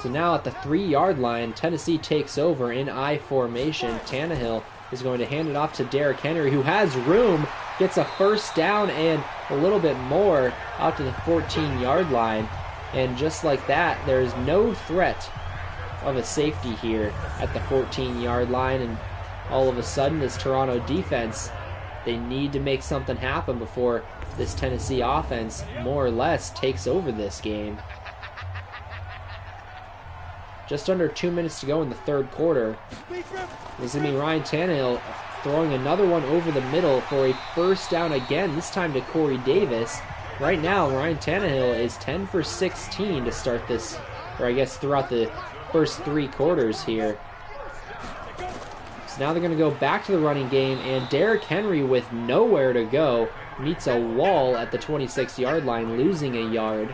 So now at the 3-yard line, Tennessee takes over in I formation. Tannehill is going to hand it off to Derrick Henry, who has room, gets a first down and a little bit more out to the 14-yard line. And just like that, there's no threat of a safety here at the 14-yard line. And all of a sudden, this Toronto defense, they need to make something happen before this Tennessee offense more or less takes over this game. Just under 2 minutes to go in the third quarter. This is going to be Ryan Tannehill throwing another one over the middle for a first down again, this time to Corey Davis. Right now, Ryan Tannehill is 10 for 16 to start this, or I guess throughout the first 3 quarters here. So now they're going to go back to the running game, and Derrick Henry, with nowhere to go, meets a wall at the 26-yard line, losing a yard.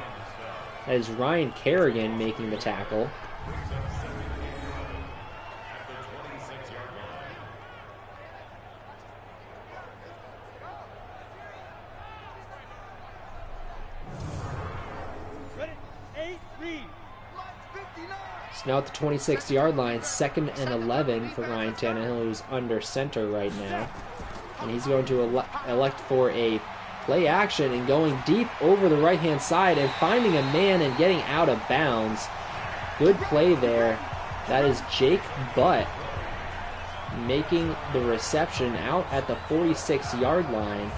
That is Ryan Kerrigan making the tackle. So now at the 26-yard line, 2nd and 11 for Ryan Tannehill, who's under center right now. And he's going to elect for a play action and going deep over the right-hand side and finding a man and getting out of bounds. Good play there. That is Jake Butt making the reception out at the 46-yard line.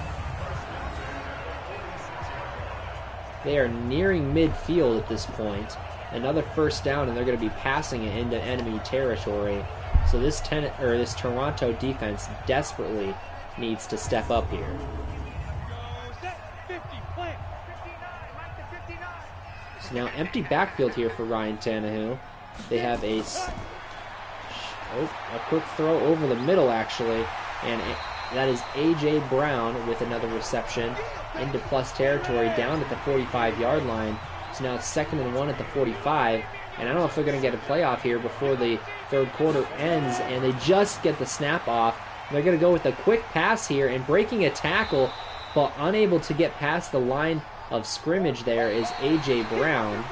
They are nearing midfield at this point. Another first down, and they're going to be passing it into enemy territory. So this Toronto defense desperately needs to step up here. So now empty backfield here for Ryan Tannehill. They have a quick throw over the middle, actually, and that is A.J. Brown with another reception into plus territory down at the 45-yard line. So now it's 2nd and 1 at the 45, and I don't know if they're going to get a playoff here before the third quarter ends, and they just get the snap off. They're going to go with a quick pass here, and breaking a tackle, but unable to get past the line of scrimmage there is A.J. Brown.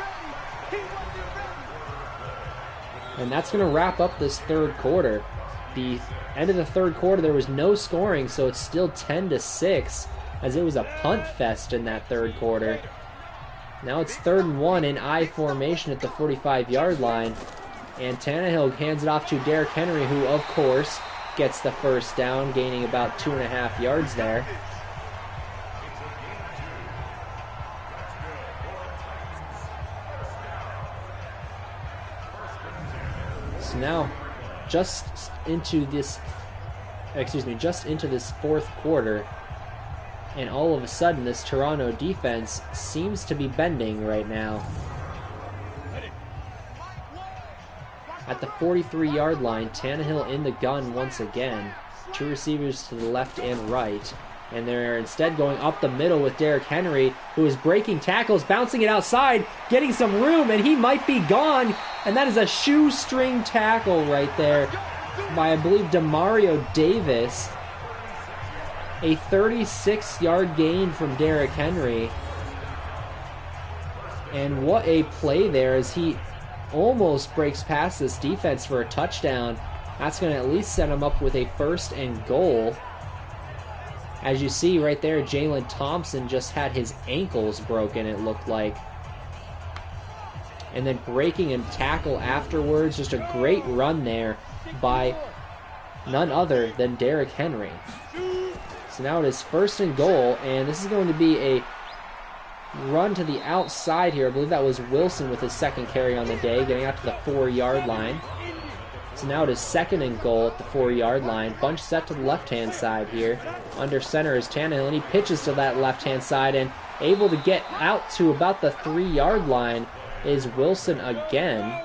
And that's going to wrap up this third quarter. The end of the third quarter, there was no scoring, so it's still 10-6, as it was a punt fest in that third quarter. Now it's 3rd and 1 in I formation at the 45-yard line, and Tannehill hands it off to Derrick Henry, who, of course, gets the first down, gaining about 2.5 yards there. So now, just into this fourth quarter, and all of a sudden this Toronto defense seems to be bending right now. At the 43-yard line, Tannehill in the gun once again. 2 receivers to the left and right. And they're instead going up the middle with Derrick Henry, who is breaking tackles, bouncing it outside, getting some room, and he might be gone. And that is a shoestring tackle right there by, I believe, Demario Davis. A 36-yard gain from Derrick Henry. And what a play there, as he almost breaks past this defense for a touchdown. That's going to at least set him up with a 1st and goal. As you see right there, Jalen Thompson just had his ankles broken, it looked like. And then breaking and tackle afterwards. Just a great run there by none other than Derrick Henry. So now it is 1st and goal, and this is going to be a run to the outside here. I believe that was Wilson with his 2nd carry on the day, getting out to the 4-yard line. So now it is 2nd and goal at the 4-yard line. Bunch set to the left-hand side here. Under center is Tannehill, and he pitches to that left-hand side, and able to get out to about the 3-yard line is Wilson again.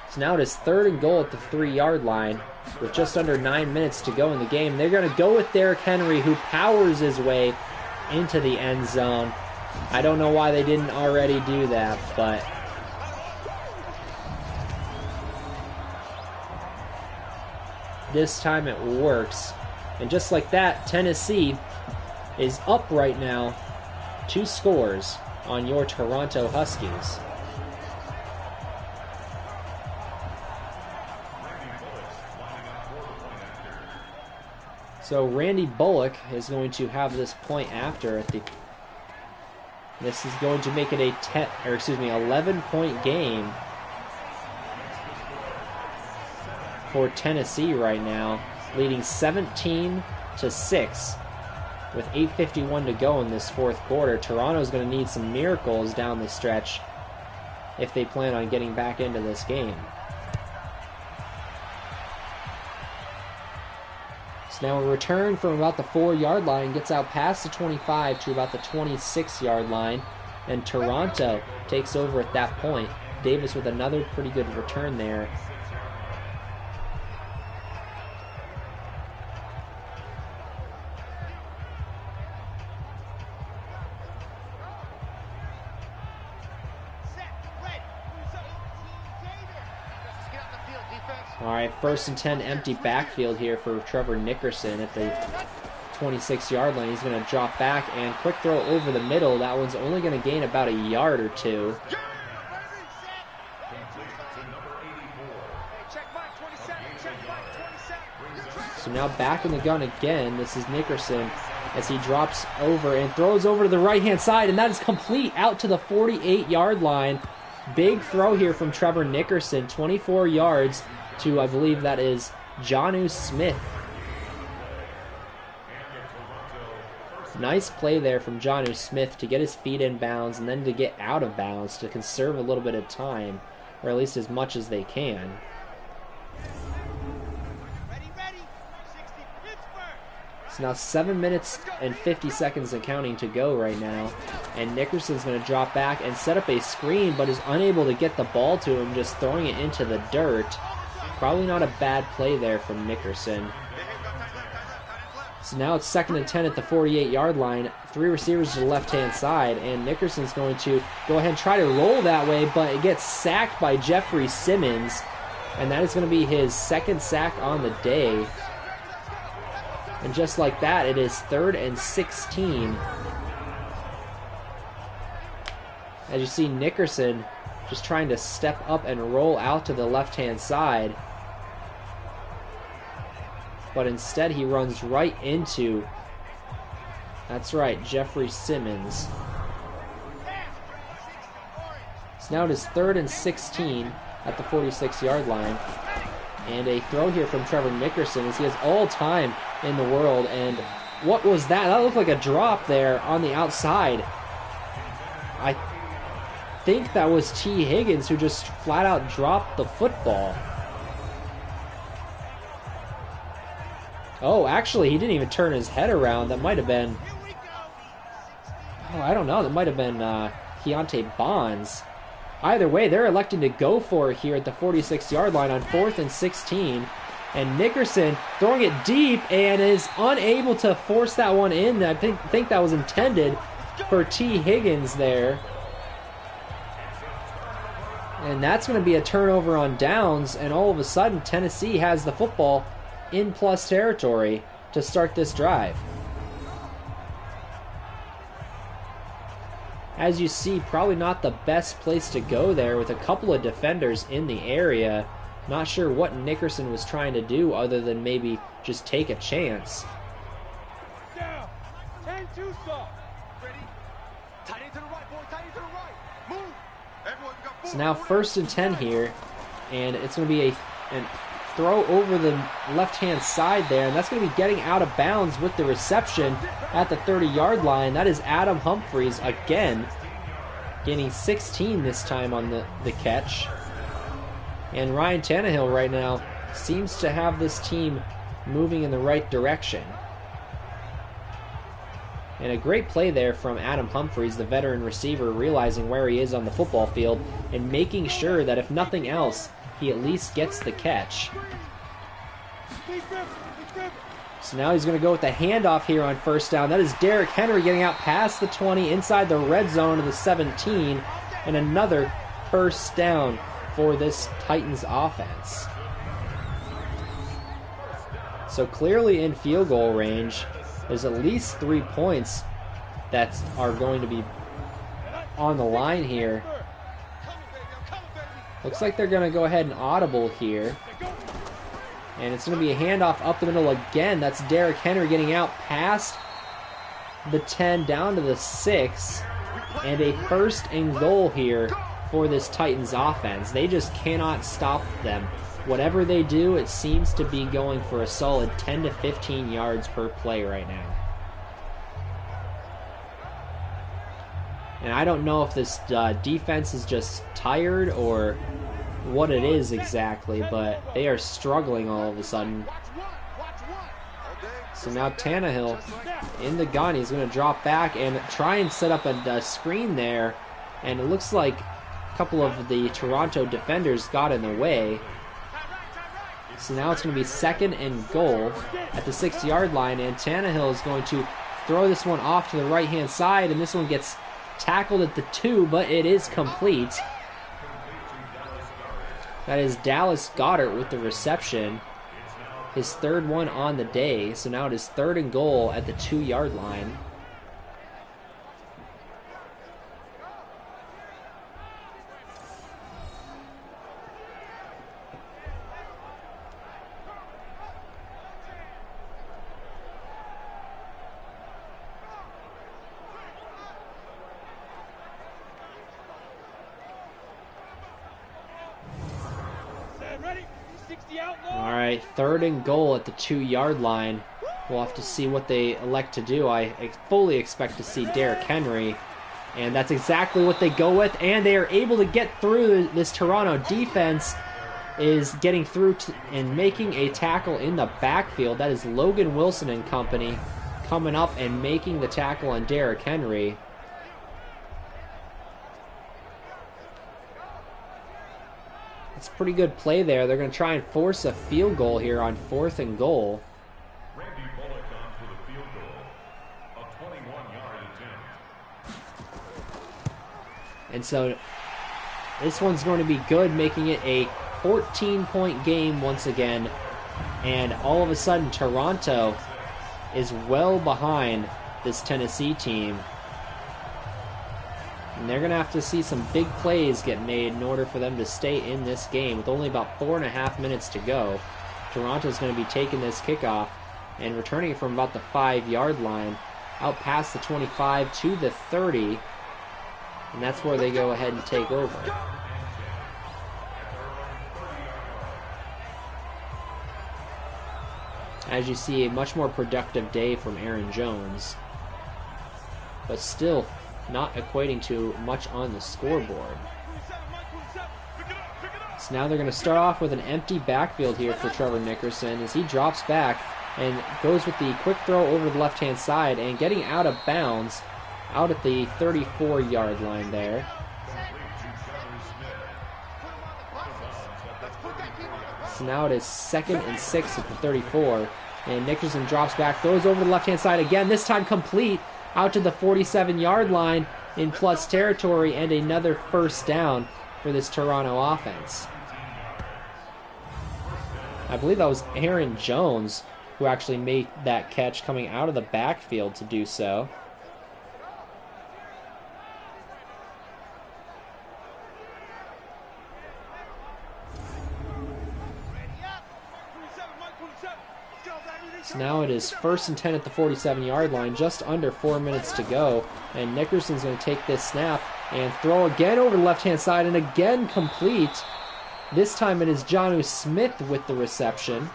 So now it is 3rd and goal at the 3-yard line with just under 9 minutes to go in the game. They're going to go with Derrick Henry, who powers his way into the end zone. I don't know why they didn't already do that, but this time it works. And just like that, Tennessee is up right now 2 scores on your Toronto Huskies. So Randy Bullock is going to have this point after at the. This is going to make it a 11-point game for Tennessee right now, leading 17-6 with 8:51 to go in this 4th quarter. Toronto's going to need some miracles down the stretch if they plan on getting back into this game. So now a return from about the 4-yard line gets out past the 25 to about the 26-yard line, and Toronto takes over at that point. Davis with another pretty good return there. Alright, 1st and 10, empty backfield here for Trevor Nickerson at the 26-yard line. He's going to drop back and quick throw over the middle. That one's only going to gain about a yard or 2. So now back in the gun again. This is Nickerson as he drops over and throws over to the right-hand side, and that is complete out to the 48-yard line. Big throw here from Trevor Nickerson, 24 yards to, I believe that is Jonnu Smith. Nice play there from Jonnu Smith to get his feet in bounds and then to get out of bounds to conserve a little bit of time, or at least as much as they can. So now 7 minutes and 50 seconds and counting to go right now. And Nickerson's going to drop back and set up a screen, but is unable to get the ball to him, just throwing it into the dirt. Probably not a bad play there from Nickerson. So now it's 2nd and 10 at the 48-yard line. 3 receivers to the left-hand side, and Nickerson's going to go ahead and try to roll that way, but it gets sacked by Jeffrey Simmons, and that is going to be his 2nd sack on the day. And just like that, it is 3rd and 16. As you see, Nickerson just trying to step up and roll out to the left-hand side. But instead he runs right into, that's right, Jeffrey Simmons. So now it is 3rd and 16 at the 46-yard line. And a throw here from Trevor Nickerson as he has all time in the world. And what was that? That looked like a drop there on the outside. I think that was T. Higgins who just flat out dropped the football. Oh, actually, he didn't even turn his head around. That might have been, oh, I don't know. That might have been Keontae Bonds. Either way, they're electing to go for it here at the 46-yard line on 4th and 16. And Nickerson throwing it deep and is unable to force that one in. I think that was intended for T. Higgins there. And that's going to be a turnover on downs, and all of a sudden Tennessee has the football in plus territory to start this drive. As you see, probably not the best place to go there with a couple of defenders in the area. Not sure what Nickerson was trying to do other than maybe just take a chance. Down. 10-2 stop. Ready? Tight end to the right, boy. Tight end to the right. Move. Everyone got So now 1st and 10 here, and it's going to be a and throw over the left-hand side there, and that's going to be getting out of bounds with the reception at the 30-yard line. That is Adam Humphries again, gaining 16 this time on the catch. And Ryan Tannehill right now seems to have this team moving in the right direction. And a great play there from Adam Humphries, the veteran receiver, realizing where he is on the football field and making sure that if nothing else, he at least gets the catch. So now he's going to go with the handoff here on first down. That is Derrick Henry getting out past the 20, inside the red zone of the 17, and another first down for this Titans offense. So clearly in field goal range. There's at least 3 points that are going to be on the line here. Looks like they're going to go ahead and audible here. And it's going to be a handoff up the middle again. That's Derrick Henry getting out past the 10 down to the 6. And a first and goal here for this Titans offense. They just cannot stop them. Whatever they do, it seems to be going for a solid 10 to 15 yards per play right now. And I don't know if this defense is just tired or what it is exactly, but they are struggling all of a sudden. So now Tannehill in the gun. He's going to drop back and try and set up a screen there. And it looks like a couple of the Toronto defenders got in the way. So now it's going to be second and goal at the 6-yard line, and Tannehill is going to throw this one off to the right-hand side, and this one gets tackled at the 2, but it is complete. That is Dallas Goedert with the reception, his third one on the day. So now it is third and goal at the 2-yard line. Alright, third and goal at the 2-yard line. We'll have to see what they elect to do. I fully expect to see Derrick Henry, and that's exactly what they go with, and they are able to get through. This Toronto defense is getting through and making a tackle in the backfield. That is Logan Wilson and company coming up and making the tackle on Derrick Henry. It's a pretty good play there. They're going to try and force a field goal here on fourth and goal. And so this one's going to be good, making it a 14-point game once again. And all of a sudden, Toronto is well behind this Tennessee team. And they're going to have to see some big plays get made in order for them to stay in this game. With only about 4.5 minutes to go, Toronto's going to be taking this kickoff and returning it from about the 5-yard line out past the 25 to the 30. And that's where they go ahead and take over. As you see, a much more productive day from Aaron Jones. But still not equating to much on the scoreboard. So now they're going to start off with an empty backfield here for Trevor Nickerson as he drops back and goes with the quick throw over the left-hand side and getting out of bounds out at the 34-yard line there. So now it is 2nd and 6 at the 34, and Nickerson drops back, throws over the left-hand side again, this time complete out to the 47-yard line in plus territory, and another first down for this Toronto offense. I believe that was Aaron Jones who actually made that catch coming out of the backfield to do so. So now it is 1st and 10 at the 47-yard line, just under 4 minutes to go. And Nickerson's going to take this snap and throw again over the left-hand side and again complete. This time it is Jonnu Smith with the reception.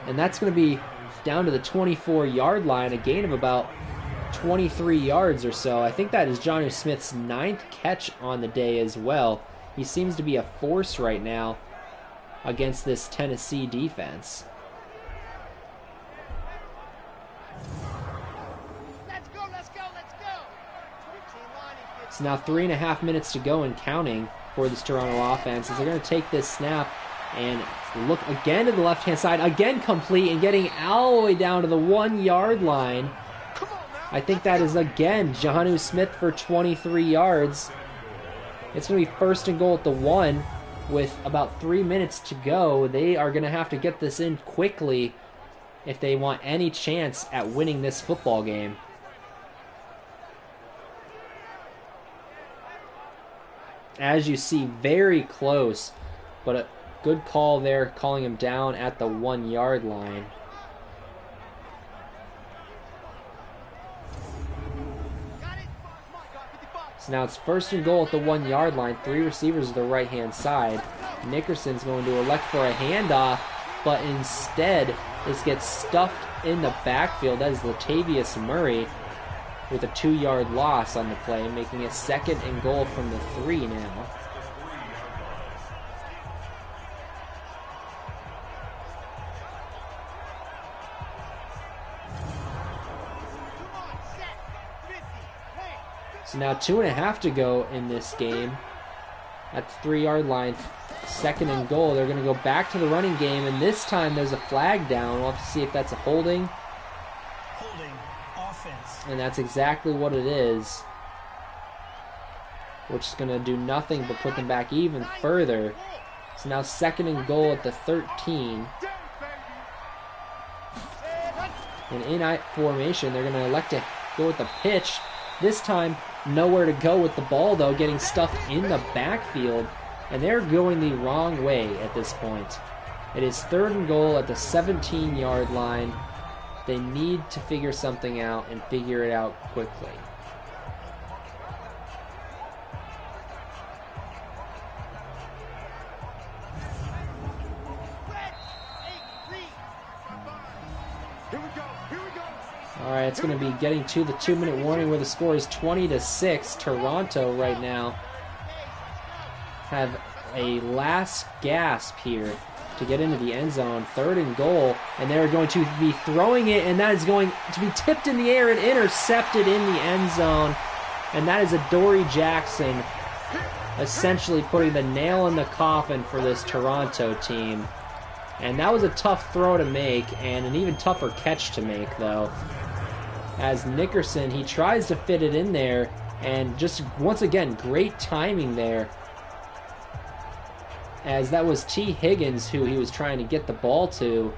And that's going to be down to the 24-yard line, a gain of about 23 yards or so. I think that is Jonnu Smith's 9th catch on the day as well. He seems to be a force right now against this Tennessee defense. Let's go, let's go, let's go. It's now 3.5 minutes to go and counting for this Toronto offense as they're going to take this snap and look again to the left-hand side, again complete and getting all the way down to the 1-yard line. I think that is again Jonnu Smith for 23 yards. It's going to be 1st and goal at the 1 with about 3 minutes to go. They are going to have to get this in quickly if they want any chance at winning this football game. As you see, very close, but a good call there, calling him down at the 1-yard line. So now it's 1st and goal at the 1-yard line. 3 receivers to the right-hand side. Nickerson's going to elect for a handoff, but instead this gets stuffed in the backfield. That is Latavius Murray with a 2-yard loss on the play, making it 2nd and goal from the 3 now. So now 2.5 to go in this game. At the 3-yard line, 2nd and goal. They're going to go back to the running game, and this time there's a flag down. We'll have to see if that's a holding. Holding offense. And that's exactly what it is. Which is going to do nothing but put them back even further. So now 2nd and goal at the 13. And in I formation, they're going to elect to go with the pitch. This time, nowhere to go with the ball, though, getting stuffed in the backfield. And they're going the wrong way at this point. It is 3rd and goal at the 17-yard line. They need to figure something out and figure it out quickly. All right, it's going to be getting to the 2-minute warning where the score is 20-6. Toronto right now have a last gasp here to get into the end zone. 3rd and goal, and they're going to be throwing it, and that is going to be tipped in the air and intercepted in the end zone. And that is Adoree Jackson essentially putting the nail in the coffin for this Toronto team. And that was a tough throw to make, and an even tougher catch to make, though. As Nickerson, he tries to fit it in there, and just, once again, great timing there. As that was T. Higgins who he was trying to get the ball to.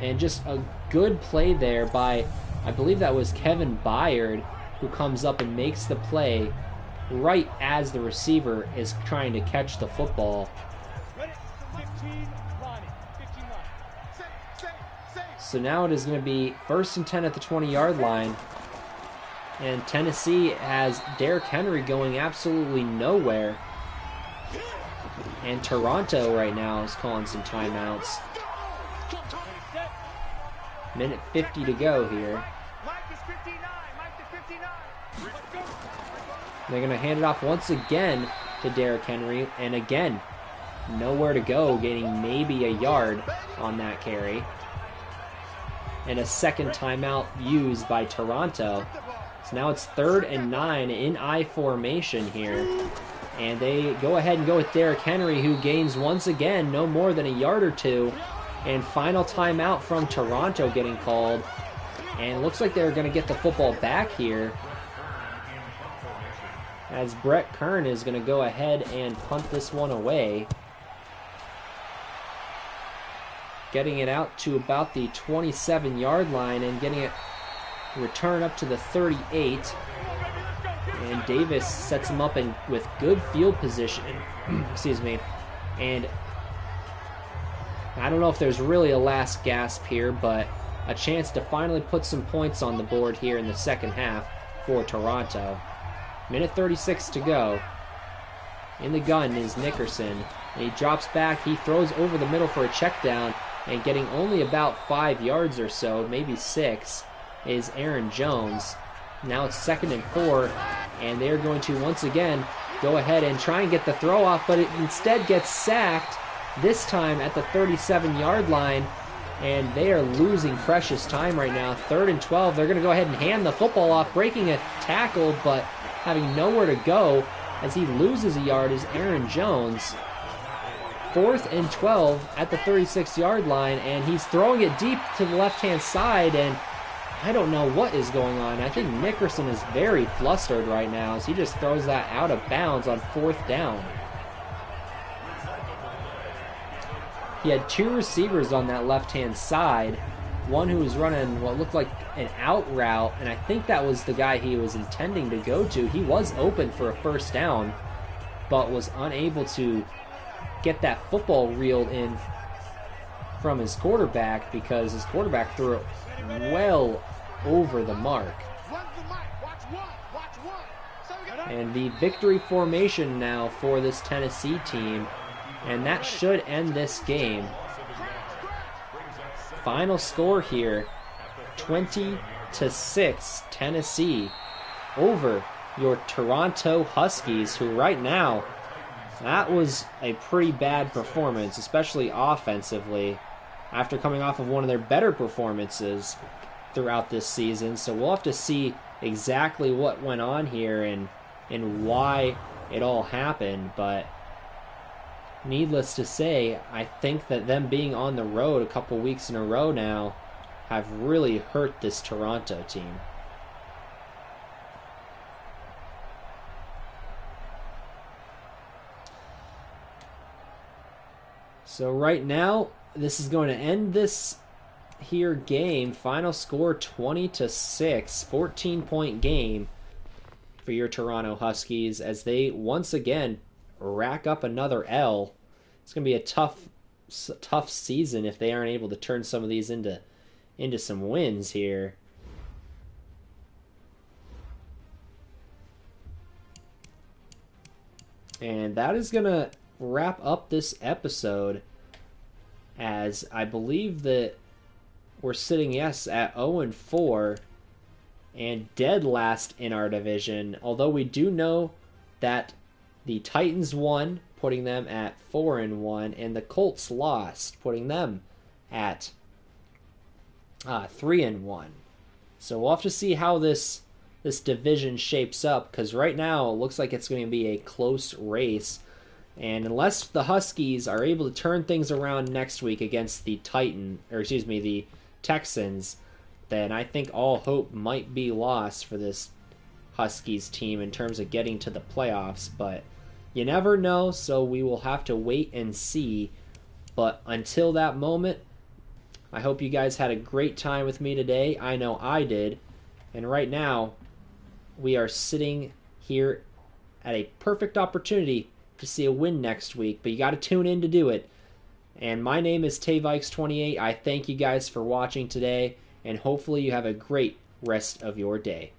And just a good play there by, I believe that was Kevin Byard, who comes up and makes the play right as the receiver is trying to catch the football. So now it is going to be 1st and 10 at the 20-yard line. And Tennessee has Derrick Henry going absolutely nowhere. And Toronto right now is calling some timeouts. Minute 50 to go here. They're going to hand it off once again to Derrick Henry. And again, nowhere to go, getting maybe a yard on that carry. And a 2nd timeout used by Toronto. So now it's 3rd and 9 in I formation here. And they go ahead and go with Derrick Henry, who gains once again no more than a yard or 2. And final timeout from Toronto getting called. And it looks like they're going to get the football back here, as Brett Kern is going to go ahead and punt this one away. Getting it out to about the 27-yard line and getting it return up to the 38. And Davis sets him up with good field position. Excuse me. And I don't know if there's really a last gasp here, but a chance to finally put some points on the board here in the second half for Toronto. Minute 36 to go. In the gun is Nickerson. And he drops back. He throws over the middle for a check down. And getting only about 5 yards or so, maybe 6, is Aaron Jones. Now it's 2nd and 4. And they're going to once again go ahead and try and get the throw off. But it instead gets sacked. This time at the 37-yard line. And they are losing precious time right now. 3rd and 12. They're going to go ahead and hand the football off, breaking a tackle, but having nowhere to go as he loses a yard is Aaron Jones. 4th and 12 at the 36-yard line, and he's throwing it deep to the left-hand side, and I don't know what is going on. I think Nickerson is very flustered right now as he just throws that out of bounds on 4th down. He had 2 receivers on that left-hand side. One who was running what looked like an out route, and I think that was the guy he was intending to go to. He was open for a 1st down, but was unable to get that football reeled in from his quarterback because his quarterback threw it well over the mark. And the victory formation now for this Tennessee team. And that should end this game. Final score here, 20-6, Tennessee over your Toronto Huskies, who right now, that was a pretty bad performance, especially offensively, after coming off of one of their better performances throughout this season. So we'll have to see exactly what went on here and why it all happened, but needless to say, I think that them being on the road a couple weeks in a row now have really hurt this Toronto team. So right now, this is going to end this here game. Final score 20-6, 14-point game for your Toronto Huskies as they once again rack up another L. It's going to be a tough season if they aren't able to turn some of these into some wins here. And that is going to wrap up this episode, as I believe that we're sitting, yes, at 0-4 and dead last in our division, although we do know that the Titans won, putting them at 4-1, and the Colts lost, putting them at 3-1. So we'll have to see how this division shapes up, because right now it looks like it's going to be a close race. And unless the Huskies are able to turn things around next week against the the Texans, then I think all hope might be lost for this Huskies team in terms of getting to the playoffs. But you never know, so we will have to wait and see. But until that moment, I hope you guys had a great time with me today. I know I did. And right now, we are sitting here at a perfect opportunity to see a win next week, but you got to tune in to do it. And my name is TayVikes28. I thank you guys for watching today, and hopefully you have a great rest of your day.